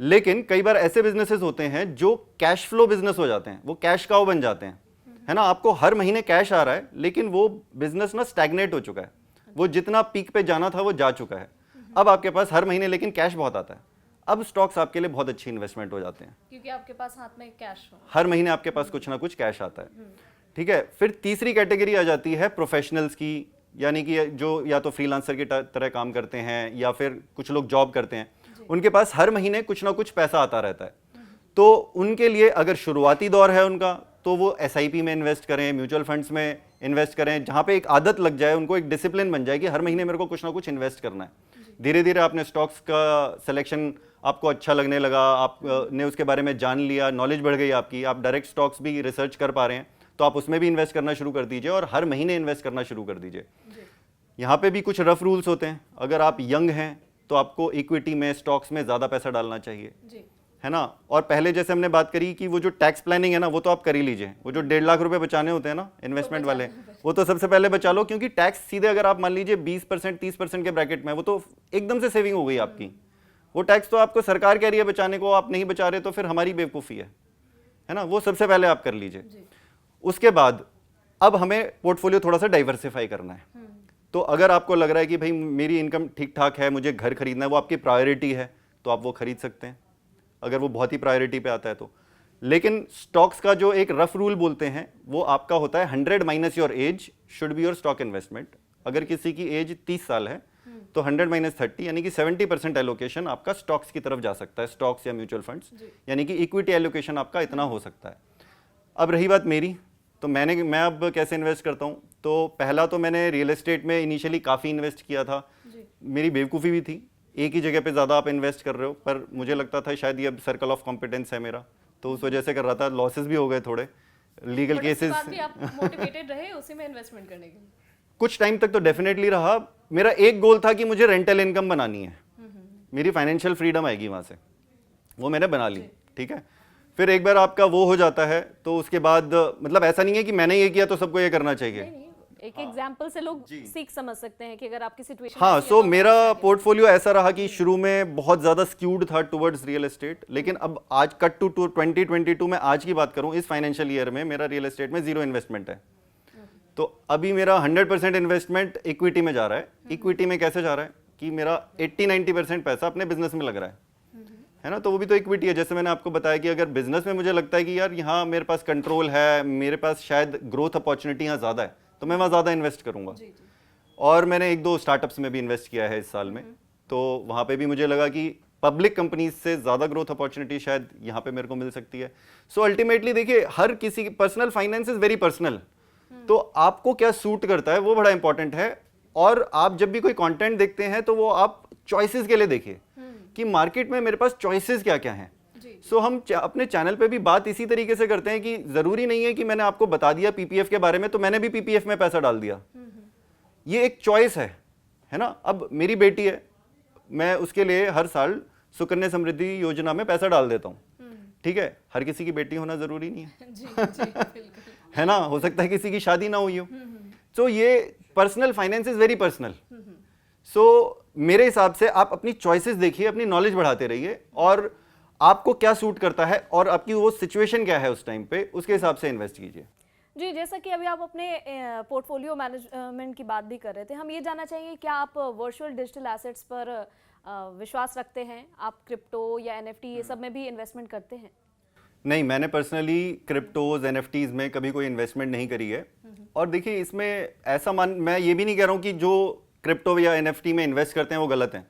लेकिन कई बार ऐसे बिजनेसेस होते हैं जो कैश फ्लो बिजनेस हो जाते हैं, वो कैश काउ बन जाते हैं, है ना। आपको हर महीने कैश आ रहा है लेकिन वो बिजनेस ना स्टैग्नेट हो चुका है, वो जितना पीक पे जाना था वो जा चुका है। अब आपके पास हर महीने लेकिन कैश बहुत आता है, अब स्टॉक्स आपके लिए बहुत अच्छी इन्वेस्टमेंट हो जाते हैं, क्योंकि आपके पास हाथ में कैश हो, हर महीने आपके पास कुछ ना कुछ कैश आता है, ठीक है। फिर तीसरी कैटेगरी आ जाती है प्रोफेशनल्स की, यानी कि जो या तो फ्रीलांसर की तरह काम करते हैं या फिर कुछ लोग जॉब करते हैं, उनके पास हर महीने कुछ ना कुछ पैसा आता रहता है। तो उनके लिए अगर शुरुआती दौर है उनका, तो वो एसआईपी में इन्वेस्ट करें, म्यूचुअल फंड्स में इन्वेस्ट करें, जहां पे एक आदत लग जाए, उनको एक डिसिप्लिन बन जाए कि हर महीने मेरे को कुछ ना कुछ इन्वेस्ट करना है। धीरे धीरे आपने स्टॉक्स का सिलेक्शन आपको अच्छा लगने लगा, आपने उसके बारे में जान लिया, नॉलेज बढ़ गई आपकी, आप डायरेक्ट स्टॉक्स भी रिसर्च कर पा रहे हैं, तो आप उसमें भी इन्वेस्ट करना शुरू कर दीजिए और हर महीने इन्वेस्ट करना शुरू कर दीजिए। यहाँ पे भी कुछ रफ रूल्स होते हैं। अगर आप यंग हैं तो आपको इक्विटी में, स्टॉक्स में ज़्यादा पैसा डालना चाहिए, है ना। और पहले जैसे हमने बात करी कि वो जो टैक्स प्लानिंग है ना, वो तो आप कर ही लीजिए। वो जो 1.5 लाख रुपए बचाने होते हैं ना इन्वेस्टमेंट वाले, वो तो सबसे पहले बचा लो, क्योंकि टैक्स सीधे अगर आप मान लीजिए 20% 30% के ब्रैकेट में, वो तो एकदम से सेविंग हो गई आपकी। वो टैक्स तो आपको सरकार कह रही है बचाने को, आप नहीं बचा रहे, तो फिर हमारी बेवकूफ़ी है ना। वो सबसे पहले आप कर लीजिए। उसके बाद अब हमें पोर्टफोलियो थोड़ा सा डाइवर्सिफाई करना है। तो अगर आपको लग रहा है कि भाई मेरी इनकम ठीक ठाक है, मुझे घर खरीदना है, वो आपकी प्रायोरिटी है, तो आप वो खरीद सकते हैं अगर वो बहुत ही प्रायोरिटी पे आता है तो। लेकिन स्टॉक्स का जो एक रफ रूल बोलते हैं वो आपका होता है 100 minus your age should be your stock investment. अगर किसी की एज 30 साल है तो 100 माइनस 30 यानी कि 70% एलोकेशन आपका स्टॉक्स की तरफ जा सकता है, स्टॉक्स या म्यूचुअल फंड्स, यानी कि इक्विटी एलोकेशन आपका इतना हो सकता है। अब रही बात मेरी, तो मैं अब कैसे इन्वेस्ट करता हूँ। तो पहला तो मैंने रियल एस्टेट में इनिशियली काफ़ी इन्वेस्ट किया था, मेरी बेवकूफ़ी भी थी, एक ही जगह पे ज़्यादा आप इन्वेस्ट कर रहे हो, पर मुझे लगता था शायद ये अब सर्कल ऑफ कॉम्पिटेंस है मेरा, तो उस वजह से कर रहा था। लॉसेस भी हो गए थोड़े, लीगल केसेस। आप मोटिवेटेड रहे उसी में इन्वेस्टमेंट करने के लिए? कुछ टाइम तक तो डेफिनेटली रहा। मेरा एक गोल था कि मुझे रेंटल इनकम बनानी है, मेरी फाइनेंशियल फ्रीडम आएगी वहाँ से, वो मैंने बना ली, ठीक है। फिर एक बार आपका वो हो जाता है तो उसके बाद मतलब ऐसा नहीं है कि मैंने ये किया तो सबको ये करना चाहिए। एक एग्जाम्पल से लोग सीख समझ सकते हैं कि अगर आपकी सिचुएशन। हाँ, सो मेरा पोर्टफोलियो ऐसा रहा कि शुरू में बहुत ज़्यादा स्क्यूड था टुवर्ड्स रियल एस्टेट, लेकिन अब आज कट टू 2022 में आज की बात करूं, इस फाइनेंशियल ईयर में मेरा रियल एस्टेट में 0 इन्वेस्टमेंट है। तो अभी मेरा 100% इन्वेस्टमेंट इक्विटी में जा रहा है। इक्विटी में कैसे जा रहा है कि मेरा 80-90% पैसा अपने बिजनेस में लग रहा है ना, तो वो भी तो इक्विटी है। जैसे मैंने आपको बताया कि अगर बिजनेस में मुझे लगता है कि यार यहाँ मेरे पास कंट्रोल है, मेरे पास शायद ग्रोथ अपॉर्चुनिटी यहाँ ज़्यादा है, तो मैं वहाँ ज़्यादा इन्वेस्ट करूँगा। और मैंने 1-2 स्टार्टअप्स में भी इन्वेस्ट किया है इस साल में, तो वहाँ पे भी मुझे लगा कि पब्लिक कंपनीज से ज़्यादा ग्रोथ अपॉर्चुनिटी शायद यहाँ पे मेरे को मिल सकती है। सो अल्टीमेटली देखिए, हर किसी की personal finance is very personal, तो आपको क्या सूट करता है वो बड़ा इंपॉर्टेंट है। और आप जब भी कोई कंटेंट देखते हैं तो वो आप चॉइसेस के लिए देखिए कि मार्केट में मेरे पास चॉइसेस क्या क्या हैं। सो हम अपने चैनल पे भी बात इसी तरीके से करते हैं कि जरूरी नहीं है कि मैंने आपको बता दिया पीपीएफ के बारे में तो मैंने भी पीपीएफ में पैसा डाल दिया। ये एक चॉइस है ना। अब मेरी बेटी है, मैं उसके लिए हर साल सुकन्या समृद्धि योजना में पैसा डाल देता हूँ, ठीक है। हर किसी की बेटी होना जरूरी नहीं है जी, बिल्कुल। है ना, हो सकता है किसी की शादी ना हुई हो। सो ये personal finance is very personal. So मेरे हिसाब से आप अपनी चॉइसेस देखिए, अपनी नॉलेज बढ़ाते रहिए और आपको क्या सूट करता है और आपकी वो सिचुएशन क्या है उस टाइम पे, उसके हिसाब से इन्वेस्ट कीजिए। जी, जैसा कि अभी आप अपने पोर्टफोलियो मैनेजमेंट की बात भी कर रहे थे, हम ये जानना चाहेंगे क्या आप वर्चुअल डिजिटल एसेट्स पर विश्वास रखते हैं? आप क्रिप्टो या एनएफटी ये सब में भी इन्वेस्टमेंट करते हैं? नहीं, मैंने पर्सनली क्रिप्टोज एनएफटीज में कभी कोई इन्वेस्टमेंट नहीं करी है। और देखिए इसमें ऐसा मैं ये भी नहीं कह रहा हूँ कि जो क्रिप्टो या एनएफटी में इन्वेस्ट करते हैं वो गलत हैं।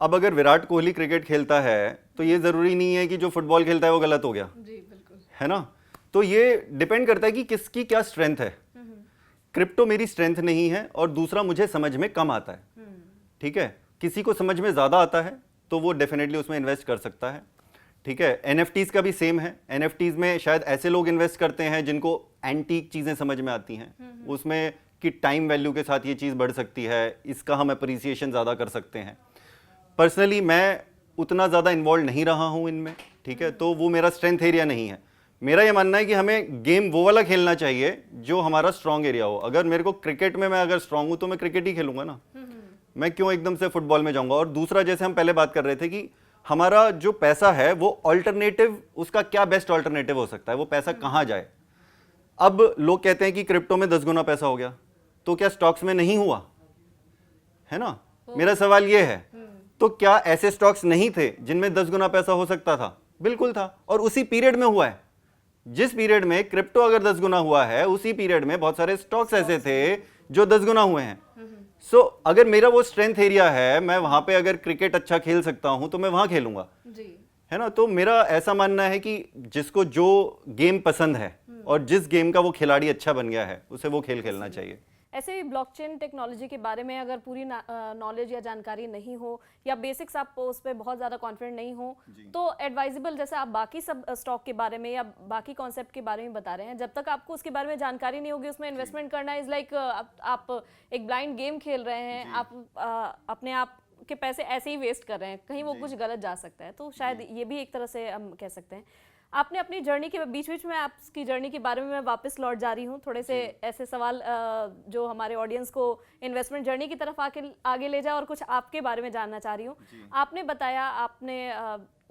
अब अगर विराट कोहली क्रिकेट खेलता है तो ये जरूरी नहीं है कि जो फुटबॉल खेलता है वो गलत हो गया, जी बिल्कुल, है ना। तो ये डिपेंड करता है कि किसकी क्या स्ट्रेंथ है। क्रिप्टो मेरी स्ट्रेंथ नहीं है और दूसरा मुझे समझ में कम आता है, ठीक है। किसी को समझ में ज्यादा आता है तो वो डेफिनेटली उसमें इन्वेस्ट कर सकता है, ठीक है। एनएफटीज का भी सेम है। एनएफटीज में शायद ऐसे लोग इन्वेस्ट करते हैं जिनको एंटीक चीजें समझ में आती हैं, उसमें कि टाइम वैल्यू के साथ ये चीज बढ़ सकती है, इसका हम अप्रिसिएशन ज्यादा कर सकते हैं। पर्सनली मैं उतना ज़्यादा इन्वॉल्व नहीं रहा हूँ इनमें, ठीक है, तो वो मेरा स्ट्रेंथ एरिया नहीं है। मेरा ये मानना है कि हमें गेम वो वाला खेलना चाहिए जो हमारा स्ट्रॉन्ग एरिया हो। अगर मेरे को क्रिकेट में मैं अगर स्ट्रॉन्ग हूँ तो मैं क्रिकेट ही खेलूंगा ना, मैं क्यों एकदम से फुटबॉल में जाऊंगा। और दूसरा, जैसे हम पहले बात कर रहे थे कि हमारा जो पैसा है वो ऑल्टरनेटिव, उसका क्या बेस्ट ऑल्टरनेटिव हो सकता है, वो पैसा कहाँ जाए। अब लोग कहते हैं कि क्रिप्टो में 10 गुना पैसा हो गया, तो क्या स्टॉक्स में नहीं हुआ, है ना। मेरा सवाल ये है, तो क्या ऐसे स्टॉक्स नहीं थे जिनमें 10 गुना पैसा हो सकता था? बिल्कुल था, और उसी पीरियड में हुआ है। जिस पीरियड में क्रिप्टो अगर 10 गुना हुआ है, उसी पीरियड में बहुत सारे स्टॉक्स ऐसे थे जो 10 गुना हुए हैं। सो अगर मेरा वो स्ट्रेंथ एरिया है, मैं वहां पे अगर क्रिकेट अच्छा खेल सकता हूं तो मैं वहां खेलूंगा, है ना। तो मेरा ऐसा मानना है कि जिसको जो गेम पसंद है और जिस गेम का वो खिलाड़ी अच्छा बन गया है उसे वो खेल खेलना चाहिए। ऐसे ही ब्लॉकचेन टेक्नोलॉजी के बारे में अगर पूरी नॉलेज या जानकारी नहीं हो या बेसिक्स आप उस पर बहुत ज़्यादा कॉन्फिडेंट नहीं हो तो एडवाइजेबल, जैसे आप बाकी सब स्टॉक के बारे में या बाकी कॉन्सेप्ट के बारे में बता रहे हैं, जब तक आपको उसके बारे में जानकारी नहीं होगी उसमें इन्वेस्टमेंट करना इज़ लाइक आप एक ब्लाइंड गेम खेल रहे हैं, आप अपने आप के पैसे ऐसे ही वेस्ट कर रहे हैं, कहीं वो कुछ गलत जा सकता है। तो शायद ये भी एक तरह से हम कह सकते हैं। आपने अपनी जर्नी के बीच बीच में आपकी जर्नी के बारे में मैं वापस लौट जा रही हूँ, थोड़े से ऐसे सवाल जो हमारे ऑडियंस को इन्वेस्टमेंट जर्नी की तरफ आगे ले जाए और कुछ आपके बारे में जानना चाह रही हूँ। आपने बताया आपने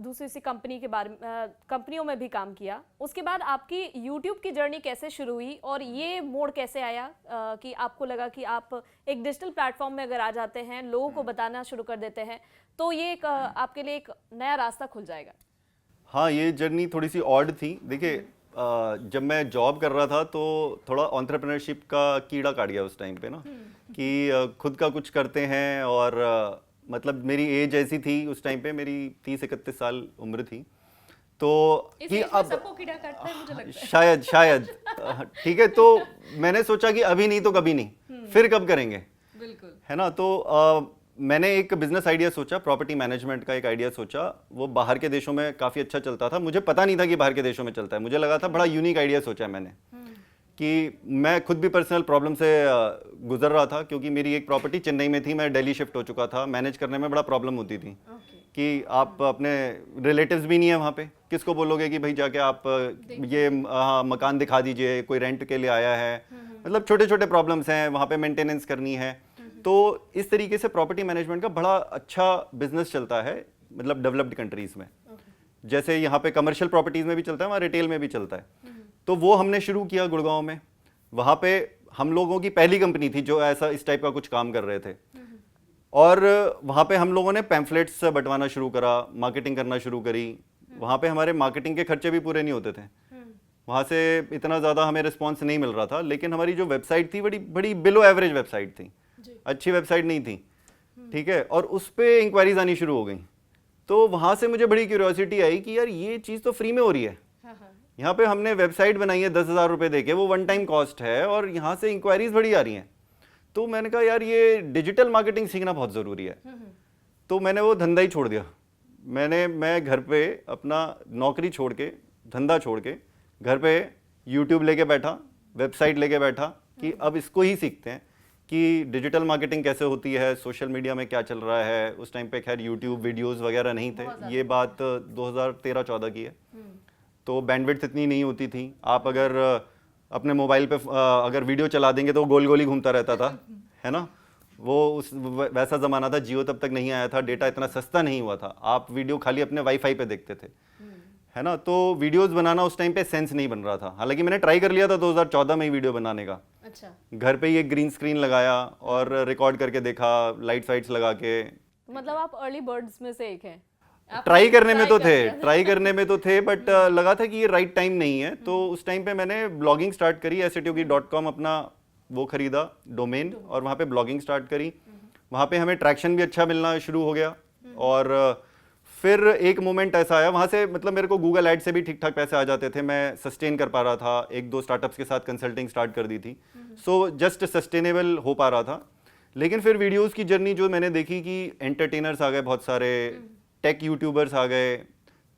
दूसरी सी कंपनी के बारे में कंपनियों में भी काम किया, उसके बाद आपकी यूट्यूब की जर्नी कैसे शुरू हुई और ये मोड़ कैसे आया कि आपको लगा कि आप एक डिजिटल प्लेटफॉर्म में अगर आ जाते हैं, लोगों को बताना शुरू कर देते हैं तो ये आपके लिए एक नया रास्ता खुल जाएगा? हाँ, ये जर्नी थोड़ी सी ऑड थी। देखिए जब मैं जॉब कर रहा था तो थोड़ा एंटरप्रेन्योरशिप का कीड़ा काट गया उस टाइम पे ना, कि खुद का कुछ करते हैं। और मतलब मेरी एज ऐसी थी उस टाइम पे, मेरी 30-31 साल उम्र थी, तो कि अब सबको कीड़ा काटता है मुझे लगता है। शायद ठीक है। तो मैंने सोचा कि अभी नहीं तो कभी नहीं, फिर कब करेंगे, बिल्कुल, है ना। तो मैंने एक बिजनेस आइडिया सोचा, प्रॉपर्टी मैनेजमेंट का एक आइडिया सोचा। वो बाहर के देशों में काफ़ी अच्छा चलता था, मुझे पता नहीं था कि बाहर के देशों में चलता है। मुझे लगा था बड़ा यूनिक आइडिया सोचा है मैंने, कि मैं खुद भी पर्सनल प्रॉब्लम से गुजर रहा था, क्योंकि मेरी एक प्रॉपर्टी चेन्नई में थी, मैं दिल्ली शिफ्ट हो चुका था। मैनेज करने में बड़ा प्रॉब्लम होती थी कि आप अपने रिलेटिव्स भी नहीं है वहाँ पे, किसको बोलोगे कि भाई जाके आप ये मकान दिखा दीजिए, कोई रेंट के लिए आया है, मतलब छोटे छोटे प्रॉब्लम्स हैं, वहाँ पे मेंटेनेंस करनी है। तो इस तरीके से प्रॉपर्टी मैनेजमेंट का बड़ा अच्छा बिजनेस चलता है, मतलब डेवलप्ड कंट्रीज में। जैसे यहाँ पे कमर्शियल प्रॉपर्टीज में भी चलता है, वहाँ रिटेल में भी चलता है। तो वो हमने शुरू किया गुड़गांव में। वहाँ पे हम लोगों की पहली कंपनी थी जो ऐसा इस टाइप का कुछ काम कर रहे थे। और वहाँ पे हम लोगों ने पैम्फलेट्स बंटवाना शुरू करा, मार्केटिंग करना शुरू करी। वहाँ पे हमारे मार्केटिंग के खर्चे भी पूरे नहीं होते थे, वहाँ से इतना ज़्यादा हमें रिस्पॉन्स नहीं मिल रहा था। लेकिन हमारी जो वेबसाइट थी बड़ी बड़ी बिलो एवरेज वेबसाइट थी, अच्छी वेबसाइट नहीं थी। ठीक है, और उस पे इंक्वायरीज आनी शुरू हो गई। तो वहां से मुझे बड़ी क्यूरियोसिटी आई कि यार ये चीज़ तो फ्री में हो रही है, यहाँ पे हमने वेबसाइट बनाई है 10,000 रुपये देके, वो वन टाइम कॉस्ट है, और यहाँ से इंक्वायरीज बड़ी आ रही हैं। तो मैंने कहा यार ये डिजिटल मार्केटिंग सीखना बहुत ज़रूरी है। तो मैंने वो धंधा ही छोड़ दिया। मैं घर पे अपना नौकरी छोड़ के, धंधा छोड़ के, घर पे यूट्यूब लेके बैठा, वेबसाइट लेके बैठा कि अब इसको ही सीखते हैं कि डिजिटल मार्केटिंग कैसे होती है, सोशल मीडिया में क्या चल रहा है। उस टाइम पे खैर यूट्यूब वीडियोस वगैरह नहीं थे, ये बात 2013-14 की है। तो बैंडविड्थ इतनी नहीं होती थी। आप अगर अपने मोबाइल पे अगर वीडियो चला देंगे तो गोल गोल ही घूमता रहता था, है ना। वो वैसा ज़माना था, जियो तब तक नहीं आया था, डेटा इतना सस्ता नहीं हुआ था, आप वीडियो खाली अपने वाईफाई पे देखते थे, है ना। तो वीडियोस बनाना उस टाइम पे सेंस नहीं बन रहा था। हालांकि मैंने ट्राई कर लिया था 2014 में ही वीडियो बनाने का। अच्छा। घर पे ही एक ग्रीन स्क्रीन लगाया और रिकॉर्ड करके देखा, लाइट्स वाइट्स लगा के। मतलब आप अर्ली बर्ड्स में से एक हैं। ट्राई करने में तो थे बट लगा था कि ये राइट टाइम नहीं है। तो उस टाइम पे मैंने ब्लॉगिंग स्टार्ट करी, assetyogi.com अपना वो खरीदा डोमेन, और वहाँ पे ब्लॉगिंग स्टार्ट करी। वहाँ पे हमें ट्रैक्शन भी अच्छा मिलना शुरू हो गया। और फिर एक मोमेंट ऐसा आया, वहाँ से मतलब मेरे को गूगल एड से भी ठीक ठाक पैसे आ जाते थे, मैं सस्टेन कर पा रहा था। 1-2 स्टार्टअप्स के साथ कंसल्टिंग स्टार्ट कर दी थी, सो जस्ट सस्टेनेबल हो पा रहा था। लेकिन फिर वीडियोज़ की जर्नी जो मैंने देखी कि एंटरटेनर्स आ गए बहुत सारे, टेक यूट्यूबर्स आ गए,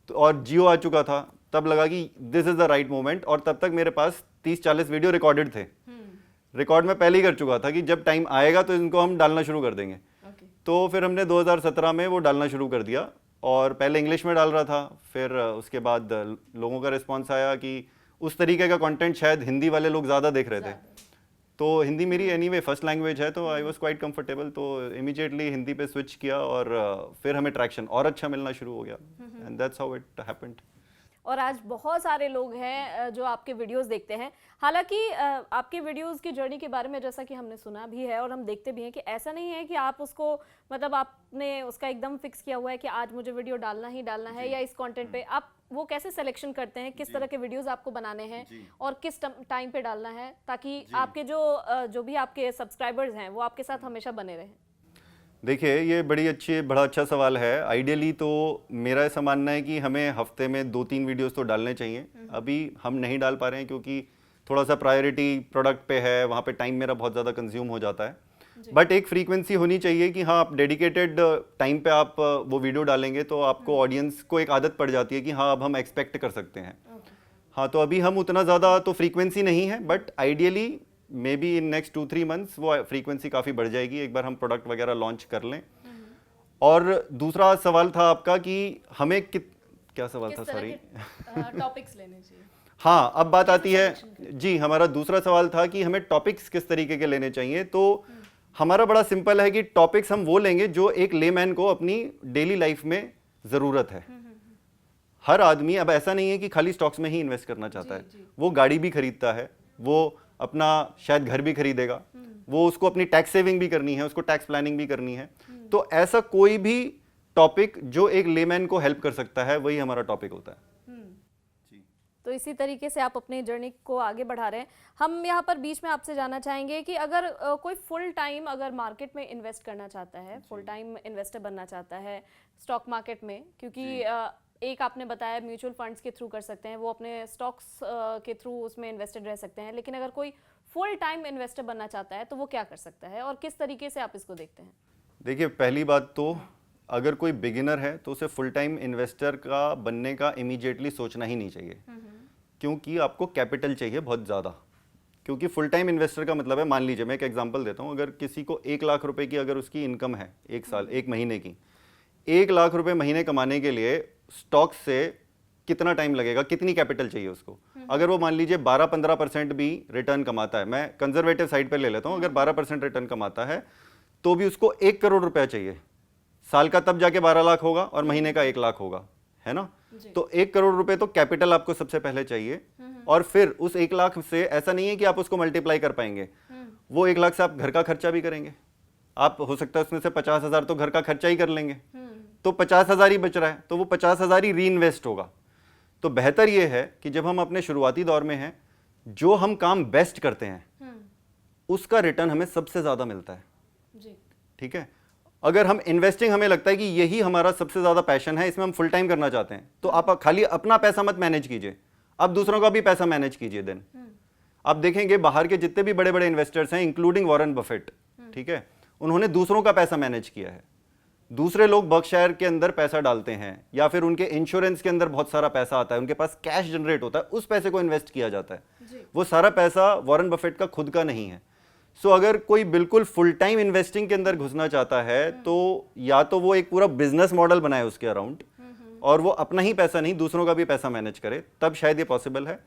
तो और जियो आ चुका था, तब लगा कि this is the right moment. और तब तक मेरे पास 30-40 वीडियो रिकॉर्डेड थे, रिकॉर्ड में पहले ही कर चुका था कि जब टाइम आएगा तो इनको हम डालना शुरू कर देंगे। तो फिर हमने 2017 में वो डालना शुरू कर दिया, और पहले इंग्लिश में डाल रहा था, फिर उसके बाद लोगों का रिस्पॉन्स आया कि उस तरीके का कंटेंट शायद हिंदी वाले लोग ज़्यादा देख रहे थे। तो हिंदी मेरी एनीवे फर्स्ट लैंग्वेज है, तो आई वाज क्वाइट कंफर्टेबल, तो इमीडिएटली हिंदी पे स्विच किया, और फिर हमें ट्रैक्शन और अच्छा मिलना शुरू हो गया, and that's how it happened. और आज बहुत सारे लोग हैं जो आपके वीडियोस देखते हैं। हालांकि आपके वीडियोस की जर्नी के बारे में जैसा कि हमने सुना भी है और हम देखते भी हैं कि ऐसा नहीं है कि आप उसको मतलब आपने उसका एकदम फिक्स किया हुआ है कि आज मुझे वीडियो डालना ही डालना है, या इस कंटेंट पे आप वो कैसे सिलेक्शन करते हैं, किस तरह के वीडियोस आपको बनाने हैं और किस टाइम पे डालना है, ताकि आपके जो भी आपके सब्सक्राइबर्स हैं वो आपके साथ हमेशा बने रहें। देखिए ये बड़ा अच्छा सवाल है। आइडियली तो मेरा ऐसा मानना है कि हमें हफ्ते में 2-3 वीडियोस तो डालने चाहिए। अभी हम नहीं डाल पा रहे हैं क्योंकि थोड़ा सा प्रायोरिटी प्रोडक्ट पे है, वहाँ पे टाइम मेरा बहुत ज़्यादा कंज्यूम हो जाता है। बट एक फ्रीक्वेंसी होनी चाहिए कि हाँ आप डेडिकेटेड टाइम पे आप वो वीडियो डालेंगे तो आपको ऑडियंस को एक आदत पड़ जाती है कि हाँ अब हम एक्सपेक्ट कर सकते हैं। हाँ तो अभी हम उतना ज़्यादा तो फ्रीक्वेंसी नहीं है, but ideally may be in next 2-3 months वो फ्रीक्वेंसी काफ़ी बढ़ जाएगी, एक बार हम प्रोडक्ट वगैरह लॉन्च कर लें। और दूसरा सवाल था आपका कि हमें क्या सवाल था, सॉरी, टॉपिक्स लेने चाहिए। हाँ अब बात आती है जी, हमारा दूसरा सवाल था कि हमें टॉपिक्स किस तरीके के लेने चाहिए। तो हमारा बड़ा सिंपल है कि टॉपिक्स हम वो लेंगे जो एक लेमैन को अपनी डेली लाइफ में ज़रूरत है। हर आदमी अब ऐसा नहीं है कि खाली स्टॉक्स में ही इन्वेस्ट करना चाहता है, वो गाड़ी भी खरीदता है, वो अपना शायद घर भी खरीदेगा, वो उसको अपनी टैक्स सेविंग भी करनी है, उसको टैक्स प्लानिंग भी करनी है। तो ऐसा कोई भी टॉपिक जो एक लेमैन को हेल्प कर सकता है वही हमारा टॉपिक होता है। तो इसी तरीके से आप अपनी जर्नी को आगे बढ़ा रहे हैं। हम यहाँ पर बीच में आपसे जानना चाहेंगे कि अगर कोई फुल टाइम अगर मार्केट में इन्वेस्ट करना चाहता है, फुल टाइम इन्वेस्टर बनना चाहता है स्टॉक मार्केट में, क्योंकि एक आपने बताया म्यूचुअल फंड्स के थ्रू कर सकते हैं, वो अपने स्टॉक्स के थ्रू उसमें इन्वेस्टेड रह सकते हैं, लेकिन अगर कोई फुल टाइम इन्वेस्टर बनना चाहता है तो वो क्या कर सकता है और किस तरीके से आप इसको देखते हैं? देखिए पहली बात तो अगर कोई बिगिनर है तो उसे फुल टाइम इन्वेस्टर का बनने का इमीडिएटली सोचना ही नहीं चाहिए, क्योंकि आपको कैपिटल चाहिए बहुत ज़्यादा। क्योंकि फुल टाइम इन्वेस्टर का मतलब है, मान लीजिए मैं एक एग्जांपल देता हूँ, अगर किसी को 1 लाख रुपए की अगर उसकी इनकम है एक साल, एक महीने की, 1 लाख रुपए महीने कमाने के लिए स्टॉक से कितना टाइम लगेगा, कितनी कैपिटल चाहिए उसको। अगर वो मान लीजिए 12-15% भी रिटर्न कमाता है, मैं कंजर्वेटिव साइड पे ले लेता हूँ, अगर 12% रिटर्न कमाता है तो भी उसको 1 करोड़ रुपया चाहिए। साल का तब जाके 12 लाख होगा और महीने का 1 लाख होगा, है ना। तो 1 करोड़ रुपए तो कैपिटल आपको सबसे पहले चाहिए। और फिर उस 1 लाख से ऐसा नहीं है कि आप उसको मल्टीप्लाई कर पाएंगे, वो 1 लाख से आप घर का खर्चा भी करेंगे, आप हो सकता है उसमें से 50,000 तो घर का खर्चा ही कर लेंगे, तो 50,000 ही बच रहा है, तो वो 50,000 ही री इन्वेस्ट होगा। तो बेहतर ये है कि जब हम अपने शुरुआती दौर में हैं, जो हम काम बेस्ट करते हैं उसका रिटर्न हमें सबसे ज़्यादा मिलता है, ठीक है। अगर हम इन्वेस्टिंग, हमें लगता है कि यही हमारा सबसे ज़्यादा पैशन है, इसमें हम फुल टाइम करना चाहते हैं, तो आप खाली अपना पैसा मत मैनेज कीजिए, आप दूसरों का भी पैसा मैनेज कीजिए। देन आप देखेंगे बाहर के जितने भी बड़े बड़े इन्वेस्टर्स हैं, इंक्लूडिंग वॉरेन बफेट, ठीक है, उन्होंने दूसरों का पैसा मैनेज किया है। दूसरे लोग बर्कशायर के अंदर पैसा डालते हैं या फिर उनके इंश्योरेंस के अंदर बहुत सारा पैसा आता है, उनके पास कैश जनरेट होता है, उस पैसे को इन्वेस्ट किया जाता है। वो सारा पैसा वॉरेन बफेट का खुद का नहीं है। सो अगर कोई बिल्कुल फुल टाइम इन्वेस्टिंग के अंदर घुसना चाहता है तो या तो वो एक पूरा बिजनेस मॉडल बनाए उसके अराउंड, और वो अपना ही पैसा नहीं दूसरों का भी पैसा मैनेज करे, तब शायद ये पॉसिबल है।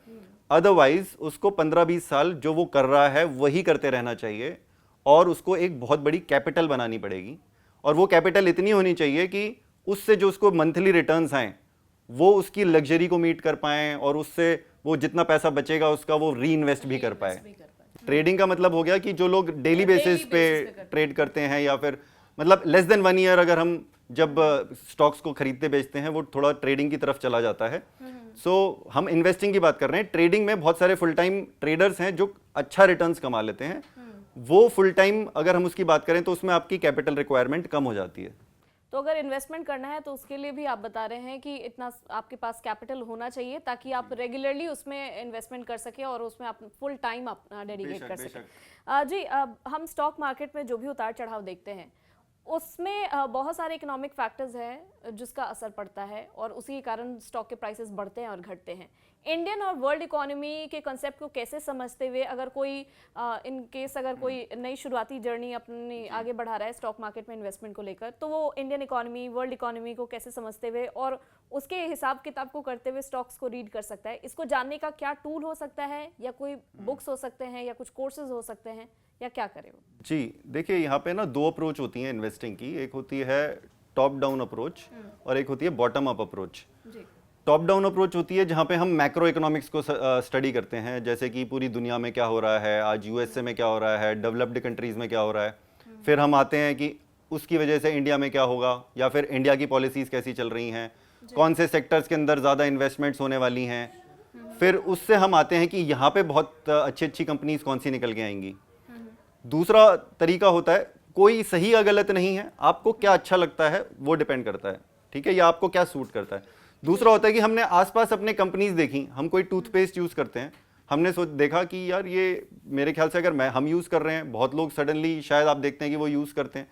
अदरवाइज उसको 15-20 साल जो वो कर रहा है वही करते रहना चाहिए, और उसको एक बहुत बड़ी कैपिटल बनानी पड़ेगी, और वो कैपिटल इतनी होनी चाहिए कि उससे जो उसको मंथली रिटर्न्स आए वो उसकी लग्जरी को मीट कर पाएं, और उससे वो जितना पैसा बचेगा उसका वो री इन्वेस्ट भी कर पाए। ट्रेडिंग का मतलब हो गया कि जो लोग डेली बेसिस पे ट्रेड करते हैं, या फिर मतलब लेस देन 1 ईयर अगर हम जब स्टॉक्स को खरीदते बेचते हैं, वो थोड़ा ट्रेडिंग की तरफ चला जाता है। सो हम इन्वेस्टिंग की बात कर रहे हैं। ट्रेडिंग में बहुत सारे फुल टाइम ट्रेडर्स हैं जो अच्छा रिटर्न्स कमा लेते हैं। वो फुल टाइम अगर हम उसकी बात करें तो उसमें आपकी कैपिटल रिक्वायरमेंट कम हो जाती है। तो अगर इन्वेस्टमेंट करना है तो उसके लिए भी आप बता रहे हैं कि इतना आपके पास कैपिटल होना चाहिए ताकि आप रेगुलरली उसमें इन्वेस्टमेंट कर सके और उसमें आप फुल टाइम अपना डेडिकेट कर सकें। जी, हम स्टॉक मार्केट में जो भी उतार चढ़ाव देखते हैं उसमें बहुत सारे इकोनॉमिक फैक्टर्स हैं जिसका असर पड़ता है, और उसी के कारण स्टॉक के प्राइसेस बढ़ते हैं और घटते हैं। इंडियन और वर्ल्ड इकोनॉमी के कंसेप्ट को कैसे समझते हुए अगर कोई इन केस अगर कोई नई शुरुआती जर्नी अपनी आगे बढ़ा रहा है स्टॉक मार्केट में इन्वेस्टमेंट को लेकर, तो वो इंडियन इकोनॉमी वर्ल्ड इकोनॉमी को कैसे समझते हुए और उसके हिसाब किताब को करते हुए स्टॉक्स को रीड कर सकता है? इसको जानने का क्या टूल हो सकता है, या कोई बुक्स हो सकते हैं, या कुछ कोर्सेज हो सकते हैं, या क्या करें वो? जी देखिए, यहाँ पे ना 2 अप्रोच होती हैं इन्वेस्टिंग की। एक होती है टॉप डाउन अप्रोच और एक होती है bottom up approach. Top down approach होती है जहाँ पे हम मैक्रो इकोनॉमिक्स को स्टडी करते हैं, जैसे कि पूरी दुनिया में क्या हो रहा है, आज यूएसए में क्या हो रहा है, डेवलप्ड कंट्रीज में क्या हो रहा है। फिर हम आते हैं कि उसकी वजह से इंडिया में क्या होगा, या फिर इंडिया की पॉलिसीज़ कैसी चल रही हैं, कौन से सेक्टर्स के अंदर ज़्यादा इन्वेस्टमेंट्स होने वाली हैं। फिर उससे हम आते हैं कि यहाँ पे बहुत अच्छी अच्छी कंपनीज कौन सी निकल के आएंगी। दूसरा तरीका होता है, कोई सही या गलत नहीं है, आपको क्या अच्छा लगता है वो डिपेंड करता है, ठीक है, या आपको क्या सूट करता है। दूसरा होता है कि हमने आसपास अपने कंपनीज देखी, हम कोई टूथपेस्ट यूज़ करते हैं, हमने देखा कि यार ये मेरे ख्याल से अगर हम यूज़ कर रहे हैं, बहुत लोग सडनली शायद आप देखते हैं कि वो यूज़ करते हैं,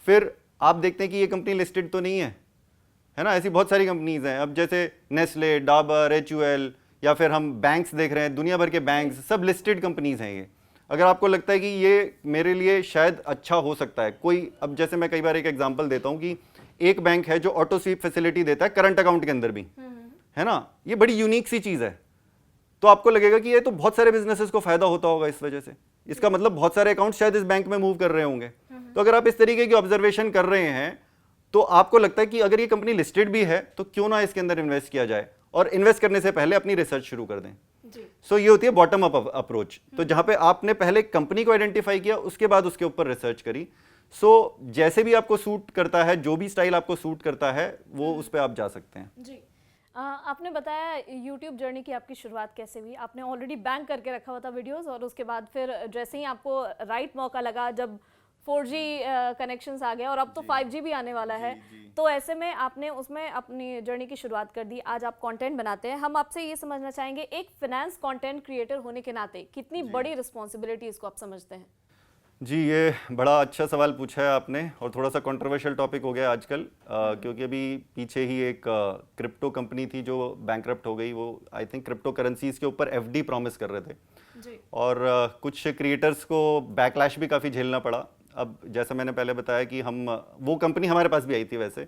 फिर आप देखते हैं कि ये कंपनी लिस्टेड तो नहीं है ना। ऐसी बहुत सारी कंपनीज हैं, अब जैसे नेस्ले, डाबर, HUL, या फिर हम बैंक्स देख रहे हैं, दुनिया भर के बैंक्स सब लिस्टेड कंपनीज हैं ये। अगर आपको लगता है कि ये मेरे लिए शायद अच्छा हो सकता है कोई, अब जैसे मैं कई बार एक एग्जांपल देता हूँ कि एक बैंक है जो ऑटो स्वीप फैसिलिटी देता है करंट अकाउंट के अंदर भी, है ना, ये बड़ी यूनिक सी चीज़ है। तो आपको लगेगा कि ये तो बहुत सारे बिजनेसेस को फायदा होता होगा इस वजह से, इसका मतलब बहुत सारे अकाउंट शायद इस बैंक में मूव कर रहे होंगे। तो अगर आप इस तरीके की ऑब्जर्वेशन कर रहे हैं तो आपको लगता है कि अगर ये कंपनी लिस्टेड भी है तो क्यों ना इसके अंदर इन्वेस्ट किया जाए, और इन्वेस्ट करने से पहले अपनी रिसर्च शुरू कर दें। सो ये होती है बॉटम अप अप्रोच, तो जहां पे आपने पहले कंपनी को आइडेंटिफाई किया, उसके बाद उसके ऊपर रिसर्च करी। सो जैसे भी आपको सूट करता है, जो भी स्टाइल आपको सूट करता है, वो उस पर आप जा सकते हैं। जी, आपने बताया YouTube जर्नी की आपकी शुरुआत कैसे हुई। आपने ऑलरेडी बैंक करके रखा हुआ था वीडियोस, और उसके बाद फिर जैसे ही आपको राइट मौका लगा, जब 4G कनेक्शंस आ गए और अब तो 5G भी आने वाला है, तो ऐसे में आपने उसमें अपनी जर्नी की शुरुआत कर दी। आज आप कंटेंट बनाते हैं। हम आपसे ये समझना चाहेंगे, एक फाइनेंस कंटेंट क्रिएटर होने के नाते कितनी बड़ी रिस्पॉन्सिबिलिटी इसको आप समझते हैं? जी, ये बड़ा अच्छा सवाल पूछा है आपने, और थोड़ा सा कंट्रोवर्शियल टॉपिक हो गया आजकल, क्योंकि अभी पीछे ही एक क्रिप्टो कंपनी थी जो बैंकरप्ट हो गई। वो आई थिंक क्रिप्टो करेंसीज के ऊपर FD प्रॉमिस कर रहे थे जी। और कुछ क्रिएटर्स को बैकलैश भी काफ़ी झेलना पड़ा। अब जैसा मैंने पहले बताया कि हम, वो कंपनी हमारे पास भी आई थी वैसे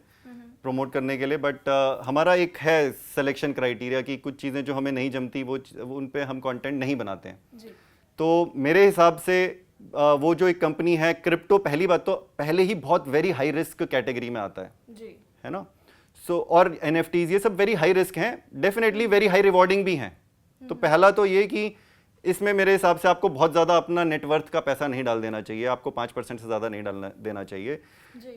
प्रमोट करने के लिए, बट हमारा एक है सिलेक्शन क्राइटेरिया कि कुछ चीज़ें जो हमें नहीं जमती वो उन पे हम कंटेंट नहीं बनाते हैं जी। तो मेरे हिसाब से वो जो एक कंपनी है क्रिप्टो, पहली बात तो पहले ही बहुत वेरी हाई रिस्क कैटेगरी में आता जी। है ना। सो और NFTs ये सब वेरी हाई रिस्क हैं, डेफिनेटली वेरी हाई रिवॉर्डिंग भी हैं। तो पहला तो ये कि इसमें मेरे हिसाब से आपको बहुत ज़्यादा अपना नेटवर्थ का पैसा नहीं डाल देना चाहिए, आपको 5% से ज़्यादा नहीं डालना देना चाहिए।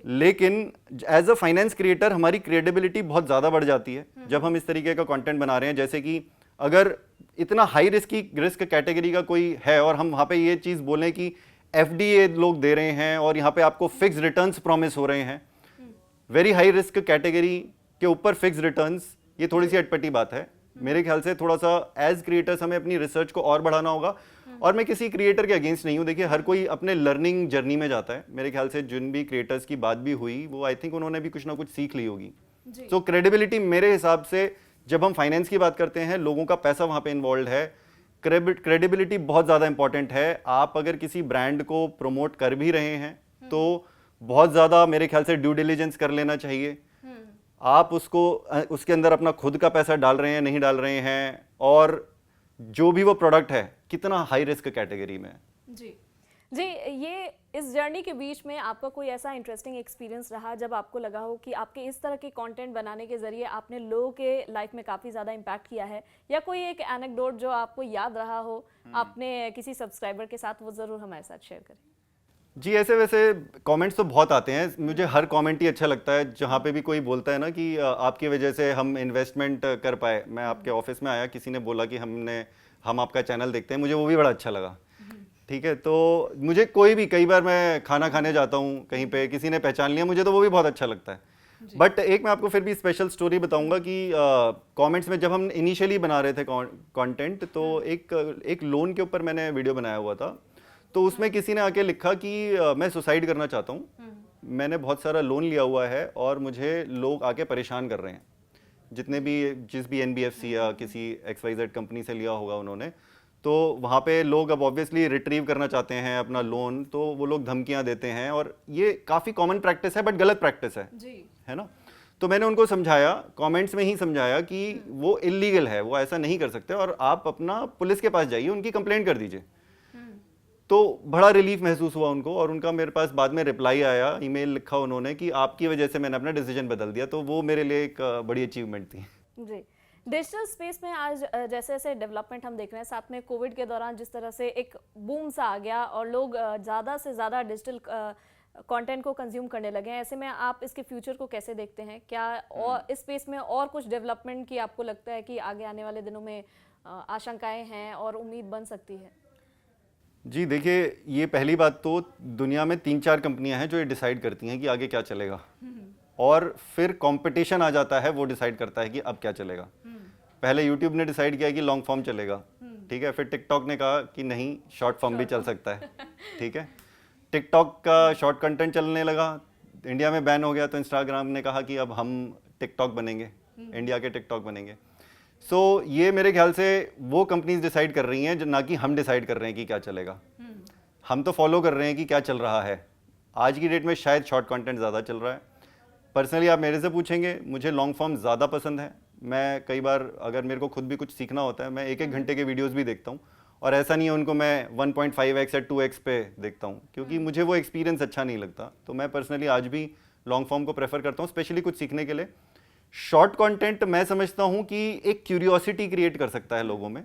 लेकिन एज अ फाइनेंस क्रिएटर हमारी क्रेडिबिलिटी बहुत ज़्यादा बढ़ जाती है जब हम इस तरीके का कंटेंट बना रहे हैं। जैसे कि अगर इतना हाई रिस्क कैटेगरी का कोई है और हम वहाँ पे ये चीज़ बोलें कि एफडीए लोग दे रहे हैं और यहाँ पे आपको फिक्स रिटर्न्स प्रॉमिस हो रहे हैं, वेरी हाई रिस्क कैटेगरी के ऊपर फिक्स रिटर्न्स, ये थोड़ी सी अटपटी बात है। मेरे ख्याल से थोड़ा सा एज क्रिएटर्स हमें अपनी रिसर्च को और बढ़ाना होगा। और मैं किसी क्रिएटर के अगेंस्ट नहीं हूँ, देखिए हर कोई अपने लर्निंग जर्नी में जाता है। मेरे ख्याल से जिन भी क्रिएटर्स की बात भी हुई वो आई थिंक उन्होंने भी कुछ ना कुछ सीख ली होगी। सो क्रेडिबिलिटी मेरे हिसाब से, जब हम फाइनेंस की बात करते हैं, लोगों का पैसा वहाँ पे इन्वॉल्व है, क्रेडिबिलिटी बहुत ज़्यादा इंपॉर्टेंट है। आप अगर किसी ब्रांड को प्रमोट कर भी रहे हैं तो बहुत ज़्यादा मेरे ख्याल से ड्यू डिलिजेंस कर लेना चाहिए। आप उसके अंदर अपना खुद का पैसा डाल रहे हैं नहीं डाल रहे हैं, और जो भी वो प्रोडक्ट है कितना हाई रिस्क कैटेगरी में है। जी जी, ये इस जर्नी के बीच में आपका कोई ऐसा इंटरेस्टिंग एक्सपीरियंस रहा जब आपको लगा हो कि आपके इस तरह के कंटेंट बनाने के जरिए आपने लोगों के लाइफ में काफ़ी ज़्यादा इम्पैक्ट किया है, या कोई एक एनेक्डोट जो आपको याद रहा हो आपने किसी सब्सक्राइबर के साथ, वो ज़रूर हमारे साथ शेयर करें। जी, ऐसे वैसे कमेंट्स तो बहुत आते हैं, मुझे हर कमेंट ही अच्छा लगता है जहाँ पे भी कोई बोलता है ना कि आपकी वजह से हम इन्वेस्टमेंट कर पाए। मैं आपके ऑफिस में आया, किसी ने बोला कि हम आपका चैनल देखते हैं, मुझे वो भी बड़ा अच्छा लगा। ठीक है, तो मुझे कोई भी, कई बार मैं खाना खाने जाता हूँ कहीं पे, किसी ने पहचान लिया, मुझे तो वो भी बहुत अच्छा लगता है। बट एक मैं आपको फिर भी स्पेशल स्टोरी बताऊंगा कि कमेंट्स में जब हम इनिशियली बना रहे थे कंटेंट, तो एक लोन के ऊपर मैंने वीडियो बनाया हुआ था। तो उसमें किसी ने आके लिखा कि मैं सुसाइड करना चाहता हूँ, मैंने बहुत सारा लोन लिया हुआ है और मुझे लोग आके परेशान कर रहे हैं, जिस भी NBFC या किसी XYZ कंपनी से लिया होगा उन्होंने। तो वहाँ पे लोग अब ऑब्वियसली रिट्रीव करना चाहते हैं अपना लोन, तो वो लोग धमकियाँ देते हैं, और ये काफ़ी कॉमन प्रैक्टिस है, बट गलत प्रैक्टिस है ना। तो मैंने उनको समझाया, कमेंट्स में ही समझाया कि वो इलीगल है, वो ऐसा नहीं कर सकते, और आप अपना पुलिस के पास जाइए, उनकी कंप्लेंट कर दीजिए। तो बड़ा रिलीफ महसूस हुआ उनको, और उनका मेरे पास बाद में रिप्लाई आया, ईमेल लिखा उन्होंने कि आपकी वजह से मैंने अपना डिसीजन बदल दिया। तो वो मेरे लिए एक बड़ी अचीवमेंट थी। जी, डिजिटल स्पेस में आज जैसे जैसे डेवलपमेंट हम देख रहे हैं, साथ में कोविड के दौरान जिस तरह से एक बूम सा आ गया और लोग ज़्यादा से ज़्यादा डिजिटल कंटेंट को कंज्यूम करने लगे हैं, ऐसे में आप इसके फ्यूचर को कैसे देखते हैं? क्या और इस स्पेस में और कुछ डेवलपमेंट की आपको लगता है कि आगे आने वाले दिनों में आशंकाएं हैं और उम्मीद बन सकती है? जी देखिए, ये पहली बात तो दुनिया में 3-4 कंपनियां हैं जो ये डिसाइड करती हैं कि आगे क्या चलेगा, और फिर कंपटीशन आ जाता है, वो डिसाइड करता है कि अब क्या चलेगा। पहले यूट्यूब ने डिसाइड किया कि लॉन्ग फॉर्म चलेगा, ठीक है, फिर टिकटॉक ने कहा कि नहीं, शॉर्ट फॉर्म भी चल सकता है, ठीक है। टिकटॉक का शॉर्ट कंटेंट चलने लगा, इंडिया में बैन हो गया, तो इंस्टाग्राम ने कहा कि अब हम टिकटॉक बनेंगे, इंडिया के टिकटॉक बनेंगे। सो ये मेरे ख्याल से वो कंपनीज डिसाइड कर रही हैं, ना कि हम डिसाइड कर रहे हैं कि क्या चलेगा। हम तो फॉलो कर रहे हैं कि क्या चल रहा है। आज की डेट में शायद शॉर्ट कंटेंट ज़्यादा चल रहा है। पर्सनली आप मेरे से पूछेंगे, मुझे लॉन्ग फॉर्म ज़्यादा पसंद है। मैं कई बार, अगर मेरे को खुद भी कुछ सीखना होता है, मैं 1-1 घंटे के वीडियोस भी देखता हूँ, और ऐसा नहीं है उनको मैं 1.5x या 2x पे देखता हूँ, क्योंकि मुझे वो एक्सपीरियंस अच्छा नहीं लगता। तो मैं पर्सनली आज भी लॉन्ग फॉर्म को प्रेफर करता हूँ, स्पेशली कुछ सीखने के लिए। शॉर्ट कंटेंट मैं समझता हूँ कि एक क्यूरियोसिटी क्रिएट कर सकता है लोगों में।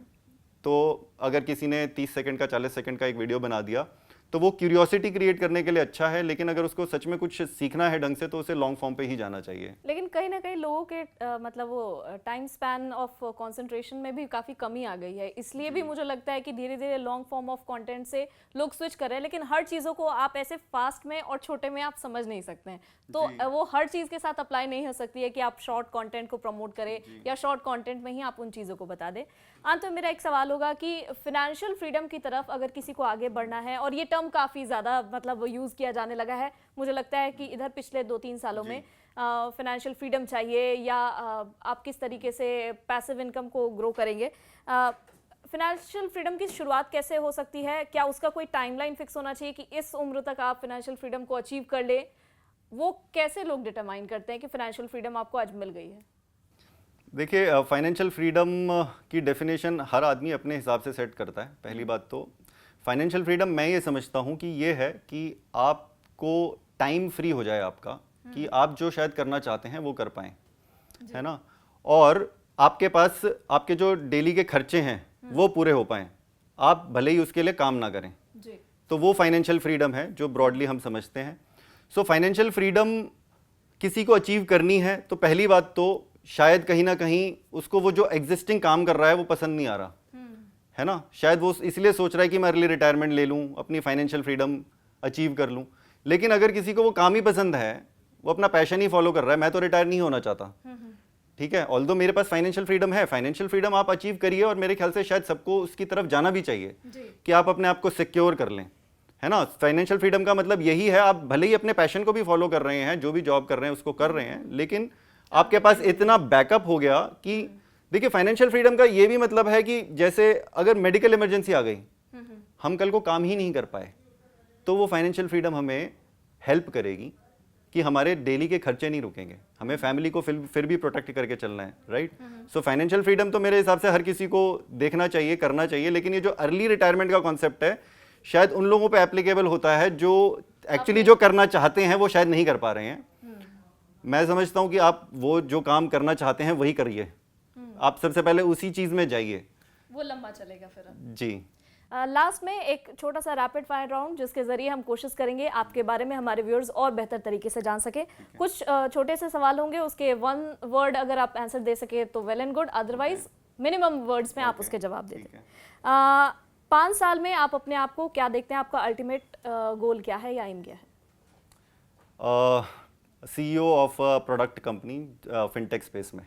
तो अगर किसी ने 30 सेकंड का 40 सेकंड का एक वीडियो बना दिया, तो वो क्यूरियोसिटी क्रिएट करने के लिए अच्छा है, लेकिन अगर उसको सच में कुछ सीखना है ढंग से, तो उसे लॉन्ग फॉर्म पे ही जाना चाहिए। लेकिन कहीं ना कहीं लोगों के मतलब वो टाइम स्पैन ऑफ कंसंट्रेशन में भी काफ़ी कमी आ गई है, इसलिए भी मुझे लगता है कि धीरे धीरे लॉन्ग फॉर्म ऑफ कंटेंट से लोग स्विच कर रहे हैं। लेकिन हर चीज़ों को आप ऐसे फास्ट में और छोटे में आप समझ नहीं सकते हैं, तो वो हर चीज़ के साथ अप्लाई नहीं हो सकती है कि आप शॉर्ट कंटेंट को प्रमोट करें या शॉर्ट कंटेंट में ही आप उन चीज़ों को बता दें। अंत में मेरा एक सवाल होगा कि फिनेंशियल फ्रीडम की तरफ अगर किसी को आगे बढ़ना है, और ये टर्म काफ़ी ज़्यादा मतलब यूज़ किया जाने लगा है, मुझे लगता है कि इधर पिछले 2-3 सालों में फिनेंशियल फ्रीडम चाहिए, या आप किस तरीके से पैसिव इनकम को ग्रो करेंगे, फिनेंशियल फ्रीडम की शुरुआत कैसे हो सकती है? क्या उसका कोई टाइमलाइन फिक्स होना चाहिए कि इस उम्र तक आप फिनेंशियल फ्रीडम को अचीव कर ले? वो कैसे लोग डिटरमाइन करते हैं कि फिनेंशियल फ्रीडम आपको आज मिल गई है? देखिए, फाइनेंशियल फ्रीडम की डेफिनेशन हर आदमी अपने हिसाब से सेट करता है। पहली बात तो फाइनेंशियल फ्रीडम मैं ये समझता हूँ कि ये है कि आपको टाइम फ्री हो जाए आपका, कि आप जो शायद करना चाहते हैं वो कर पाएं, है ना, और आपके पास आपके जो डेली के खर्चे हैं वो पूरे हो पाएं, आप भले ही उसके लिए काम ना करें। तो वो फाइनेंशियल फ्रीडम है जो ब्रॉडली हम समझते हैं। सो फाइनेंशियल फ्रीडम किसी को अचीव करनी है, तो पहली बात तो शायद कहीं ना कहीं उसको वो जो एग्जिस्टिंग काम कर रहा है वो पसंद नहीं आ रहा, है ना, शायद वो इसलिए सोच रहा है कि मैं अर्ली रिटायरमेंट ले लूँ, अपनी फाइनेंशियल फ्रीडम अचीव कर लूँ। लेकिन अगर किसी को वो काम ही पसंद है, वो अपना पैशन ही फॉलो कर रहा है, मैं तो रिटायर नहीं होना चाहता, ठीक है, ऑल्दो मेरे पास फाइनेंशियल फ्रीडम है, फाइनेंशियल फ्रीडम आप अचीव करिए, और मेरे ख्याल से शायद सबको उसकी तरफ जाना भी चाहिए कि आप अपने आप को सिक्योर कर लें, है ना। फाइनेंशियल फ्रीडम का मतलब यही है, आप भले ही अपने पैशन को भी फॉलो कर रहे हैं, जो भी जॉब कर रहे हैं उसको कर रहे हैं, लेकिन आपके पास इतना बैकअप हो गया कि देखिए, फाइनेंशियल फ्रीडम का ये भी मतलब है कि जैसे अगर मेडिकल इमरजेंसी आ गई, हम कल को काम ही नहीं कर पाए, तो वो फाइनेंशियल फ्रीडम हमें हेल्प करेगी कि हमारे डेली के खर्चे नहीं रुकेंगे, हमें फैमिली को फिर भी प्रोटेक्ट करके चलना है, राइट। सो फाइनेंशियल फ्रीडम तो मेरे हिसाब से हर किसी को देखना चाहिए, करना चाहिए। लेकिन ये जो अर्ली रिटायरमेंट का कॉन्सेप्ट है, शायद उन लोगों पे एप्लीकेबल होता है जो एक्चुअली जो करना चाहते हैं वो शायद नहीं कर पा रहे हैं। मैं समझता हूँ कि आप वो जो काम करना चाहते हैं वही करिए, आप सबसे पहले उसी चीज़ में जाइए, वो लंबा चलेगा फिर। जी। लास्ट में एक छोटा सा रैपिड फायर राउंड, जिसके जरिए हम कोशिश करेंगे आपके बारे में हमारे व्यूअर्स और बेहतर तरीके से जान सके। कुछ छोटे से सवाल होंगे, उसके 1 वर्ड अगर आप आंसर दे सके तो well and good, otherwise minimum words में आप उसके जवाब दे दें। 5 साल में आप अपने आप को क्या देखते हैं, आपका अल्टीमेट गोल क्या है या एम क्या है? CEO of product company fintech space में।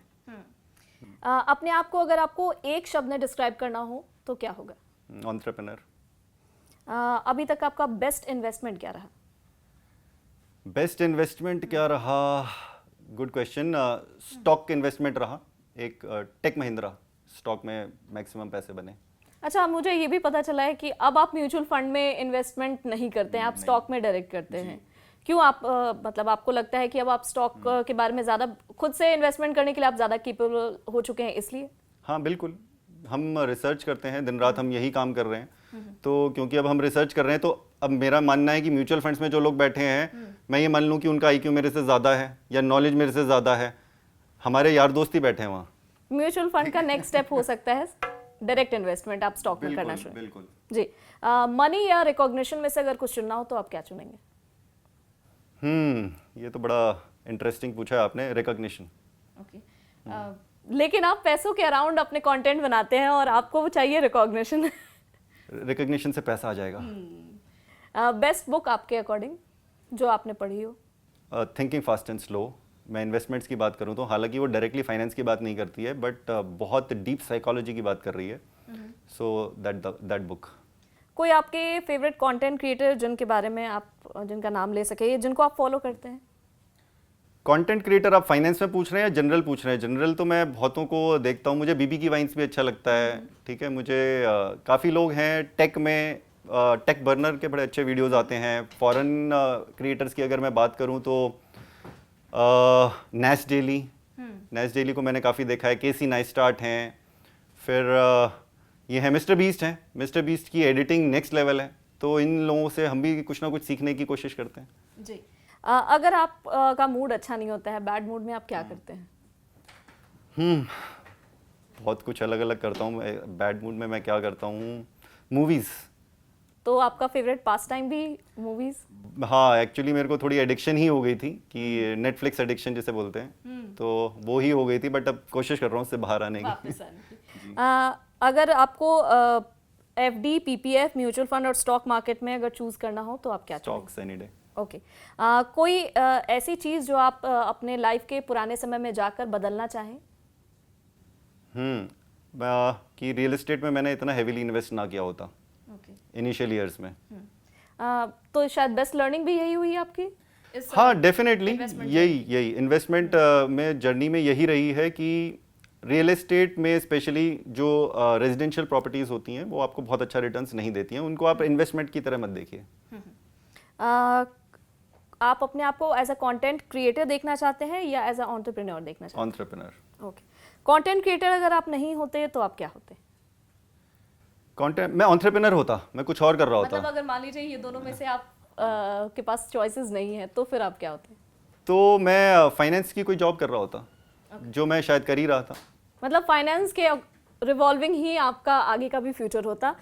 अपने आप को अगर आपको एक शब्द में डिस्क्राइब करना हो तो क्या होगा? एंटरप्रेन्योर। अभी तक आपका बेस्ट इन्वेस्टमेंट क्या रहा? बेस्ट इन्वेस्टमेंट क्या रहा, गुड क्वेश्चन। स्टॉक इन्वेस्टमेंट रहा, एक टेक महिंद्रा स्टॉक में मैक्सिमम पैसे बने। अच्छा, मुझे ये भी पता चला है कि अब आप म्यूचुअल फंड में इन्वेस्टमेंट नहीं करते हैं, आप स्टॉक में डायरेक्ट करते हैं। क्यों? आप मतलब आपको लगता है कि अब आप स्टॉक के बारे में ज़्यादा खुद से इन्वेस्टमेंट करने के लिए आप ज़्यादा कैपेबल हो चुके हैं, इसलिए? हाँ बिल्कुल, हम रिसर्च करते हैं, दिन रात हम यही काम कर रहे हैं। तो क्योंकि अब हम रिसर्च कर रहे हैं, तो अब मेरा मानना है कि म्यूचुअल फंड्स में जो लोग बैठे हैं, मैं ये मान लूँ कि उनका IQ मेरे से ज़्यादा है या नॉलेज मेरे से ज़्यादा है, हमारे यार दोस्त ही बैठे हैं वहाँ। म्यूचुअल फंड का नेक्स्ट स्टेप हो सकता है डायरेक्ट इन्वेस्टमेंट, आप स्टॉक में करना शुरू। बिल्कुल जी। मनी या रिकॉग्निशन में से अगर कुछ चुनना हो तो आप क्या चुनेंगे? ये तो बड़ा इंटरेस्टिंग पूछा है आपने, रिकॉग्निशन। ओके। लेकिन आप पैसों के अराउंड अपने कंटेंट बनाते हैं और आपको वो चाहिए रिकॉग्निशन। रिकॉग्निशन से पैसा आ जाएगा। बेस्ट बुक आपके अकॉर्डिंग जो आपने पढ़ी हो? Thinking fast and slow. मैं इन्वेस्टमेंट्स की बात करूँ तो हालांकि वो डायरेक्टली फाइनेंस की बात नहीं करती है, बट बहुत डीप साइकोलॉजी की बात कर रही है। So that book. कोई आपके फेवरेट कंटेंट क्रिएटर जिनके बारे में आप जिनका नाम ले सके, जिनको आप फॉलो करते हैं? कंटेंट क्रिएटर आप फाइनेंस में पूछ रहे हैं या जनरल पूछ रहे हैं? जनरल तो मैं बहुतों को देखता हूँ, मुझे बीबी की वाइन्स भी अच्छा लगता है, ठीक है। मुझे काफ़ी लोग हैं टेक में, टेक बर्नर के बड़े अच्छे वीडियोस आते हैं। फॉरेन क्रिएटर्स की अगर मैं बात करूँ तो नैश डेली को मैंने काफ़ी देखा है। केसी नाइस्टार्ट हैं, फिर ये है मिस्टर बीस्ट हैं। मिस्टर बीस्ट की एडिटिंग नेक्स्ट लेवल है, तो इन लोगों से हम भी कुछ ना कुछ सीखने की कोशिश करते हैं। जी। अगर आप का मूड अच्छा नहीं होता है, बैड मूड में आप क्या करते हैं? बहुत कुछ अलग अलग करता हूँ। बैड मूड में मैं क्या करता हूँ, मूवीज़। तो आपका फेवरेट पास टाइम भी मूवीज़? हाँ, एक्चुअली मेरे को थोड़ी एडिक्शन ही हो गई थी, कि नेटफ्लिक्स एडिक्शन जिसे बोलते हैं, तो वो ही हो गई थी, बट अब कोशिश कर रहा हूँ उससे बाहर आने की। वापस आने की। अगर आपको FD, PPF, म्यूचुअल फंड और स्टॉक मार्केट में अगर चूज करना हो तो आप क्या चुनेंगे? Stocks any day. ओके। कोई ऐसी चीज़ जो आप अपने लाइफ के पुराने समय में जाकर बदलना चाहें? कि रियल एस्टेट में मैंने इतना हेवीली इन्वेस्ट ना किया होता ओके। इनिशियल ईयर्स में। तो शायद बेस्ट लर्निंग भी यही हुई आपकी? हाँ डेफिनेटली, यही इन्वेस्टमेंट में जर्नी में यही रही है कि रियल एस्टेट में स्पेशली जो रेजिडेंशियल प्रॉपर्टीज होती हैं वो आपको बहुत अच्छा रिटर्न्स नहीं देती हैं, उनको आप इन्वेस्टमेंट की तरह मत देखिए। आप अपने आप को एज अ कंटेंट क्रिएटर देखना चाहते हैं या एज अ एंटरप्रेन्योर देखना चाहते हैं? एंटरप्रेन्योर। ओके। कंटेंट क्रिएटर अगर आप नहीं होते तो आप क्या होते? कंटेंट, मैं एंटरप्रेन्योर होता, मैं कुछ और कर रहा होता। मतलब अगर मान लीजिए ये दोनों में से आप के पास चॉइसेस नहीं है तो फिर आप क्या होते? तो मैं फाइनेंस की कोई जॉब कर रहा होता, जो मैं शायद कर ही रहा था। मतलब फाइनेंस के रिवॉल्विंग ही आपका आगे का भी फ्यूचर होता।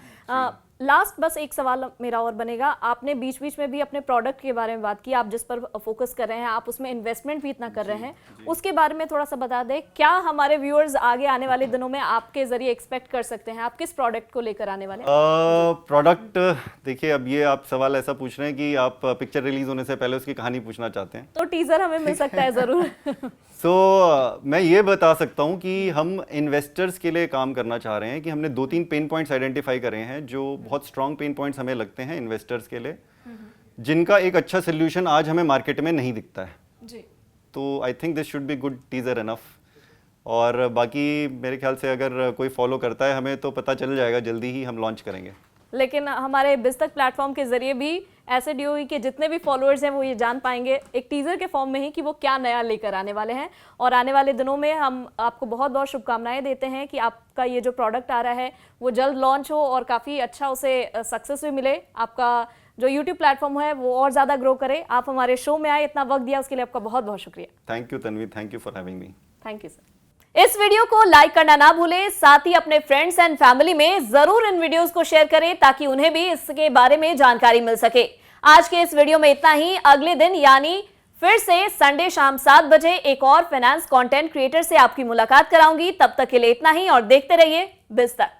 लास्ट बस एक सवाल मेरा और बनेगा, आपने बीच बीच में भी अपने प्रोडक्ट के बारे में बात की, आप जिस पर फोकस कर रहे हैं, आप उसमें इन्वेस्टमेंट भी इतना कर रहे हैं, उसके बारे में थोड़ा सा बता दें। क्या हमारे व्यूअर्स आगे आने वाले दिनों में आपके जरिए एक्सपेक्ट कर सकते हैं? आप किस प्रोडक्ट को लेकर आने वाले हैं? प्रोडक्ट देखिए, अब ये आप सवाल ऐसा पूछ रहे हैं कि आप पिक्चर रिलीज होने से पहले उसकी कहानी पूछना चाहते हैं। तो टीजर हमें मिल सकता है जरूर। मैं ये बता सकता हूँ कि हम इन्वेस्टर्स के लिए काम करना चाह रहे हैं कि हमने 2-3 पेन पॉइंट्स आइडेंटिफाई करे हैं जो बहुत स्ट्रॉन्ग पेन पॉइंट्स हमें लगते हैं इन्वेस्टर्स के लिए, जिनका एक अच्छा सोल्यूशन आज हमें मार्केट में नहीं दिखता है। जी तो I think this should be good teaser enough, और बाकी मेरे ख्याल से अगर कोई फॉलो करता है हमें तो पता चल जाएगा, जल्दी ही हम लॉन्च करेंगे। लेकिन हमारे बिज़तक प्लेटफॉर्म के जरिए भी ऐसे DOE के जितने भी फॉलोअर्स हैं वो ये जान पाएंगे एक टीजर के फॉर्म में ही कि वो क्या नया लेकर आने वाले हैं। और आने वाले दिनों में हम आपको बहुत बहुत शुभकामनाएं देते हैं कि आपका ये जो प्रोडक्ट आ रहा है वो जल्द लॉन्च हो और काफ़ी अच्छा उसे सक्सेस भी मिले, आपका जो YouTube प्लेटफॉर्म है वो और ज़्यादा ग्रो करे। आप हमारे शो में आए, इतना वक्त दिया, उसके लिए आपका बहुत बहुत शुक्रिया। Thank you Tanvi, thank you for having me. Thank you sir. इस वीडियो को लाइक करना ना भूलें, साथ ही अपने फ्रेंड्स एंड फैमिली में जरूर इन वीडियोस को शेयर करें ताकि उन्हें भी इसके बारे में जानकारी मिल सके। आज के इस वीडियो में इतना ही। अगले दिन यानी फिर से संडे शाम 7 बजे एक और फाइनेंस कंटेंट क्रिएटर से आपकी मुलाकात कराऊंगी। तब तक के लिए इतना ही और देखते रहिए बिज़ तक।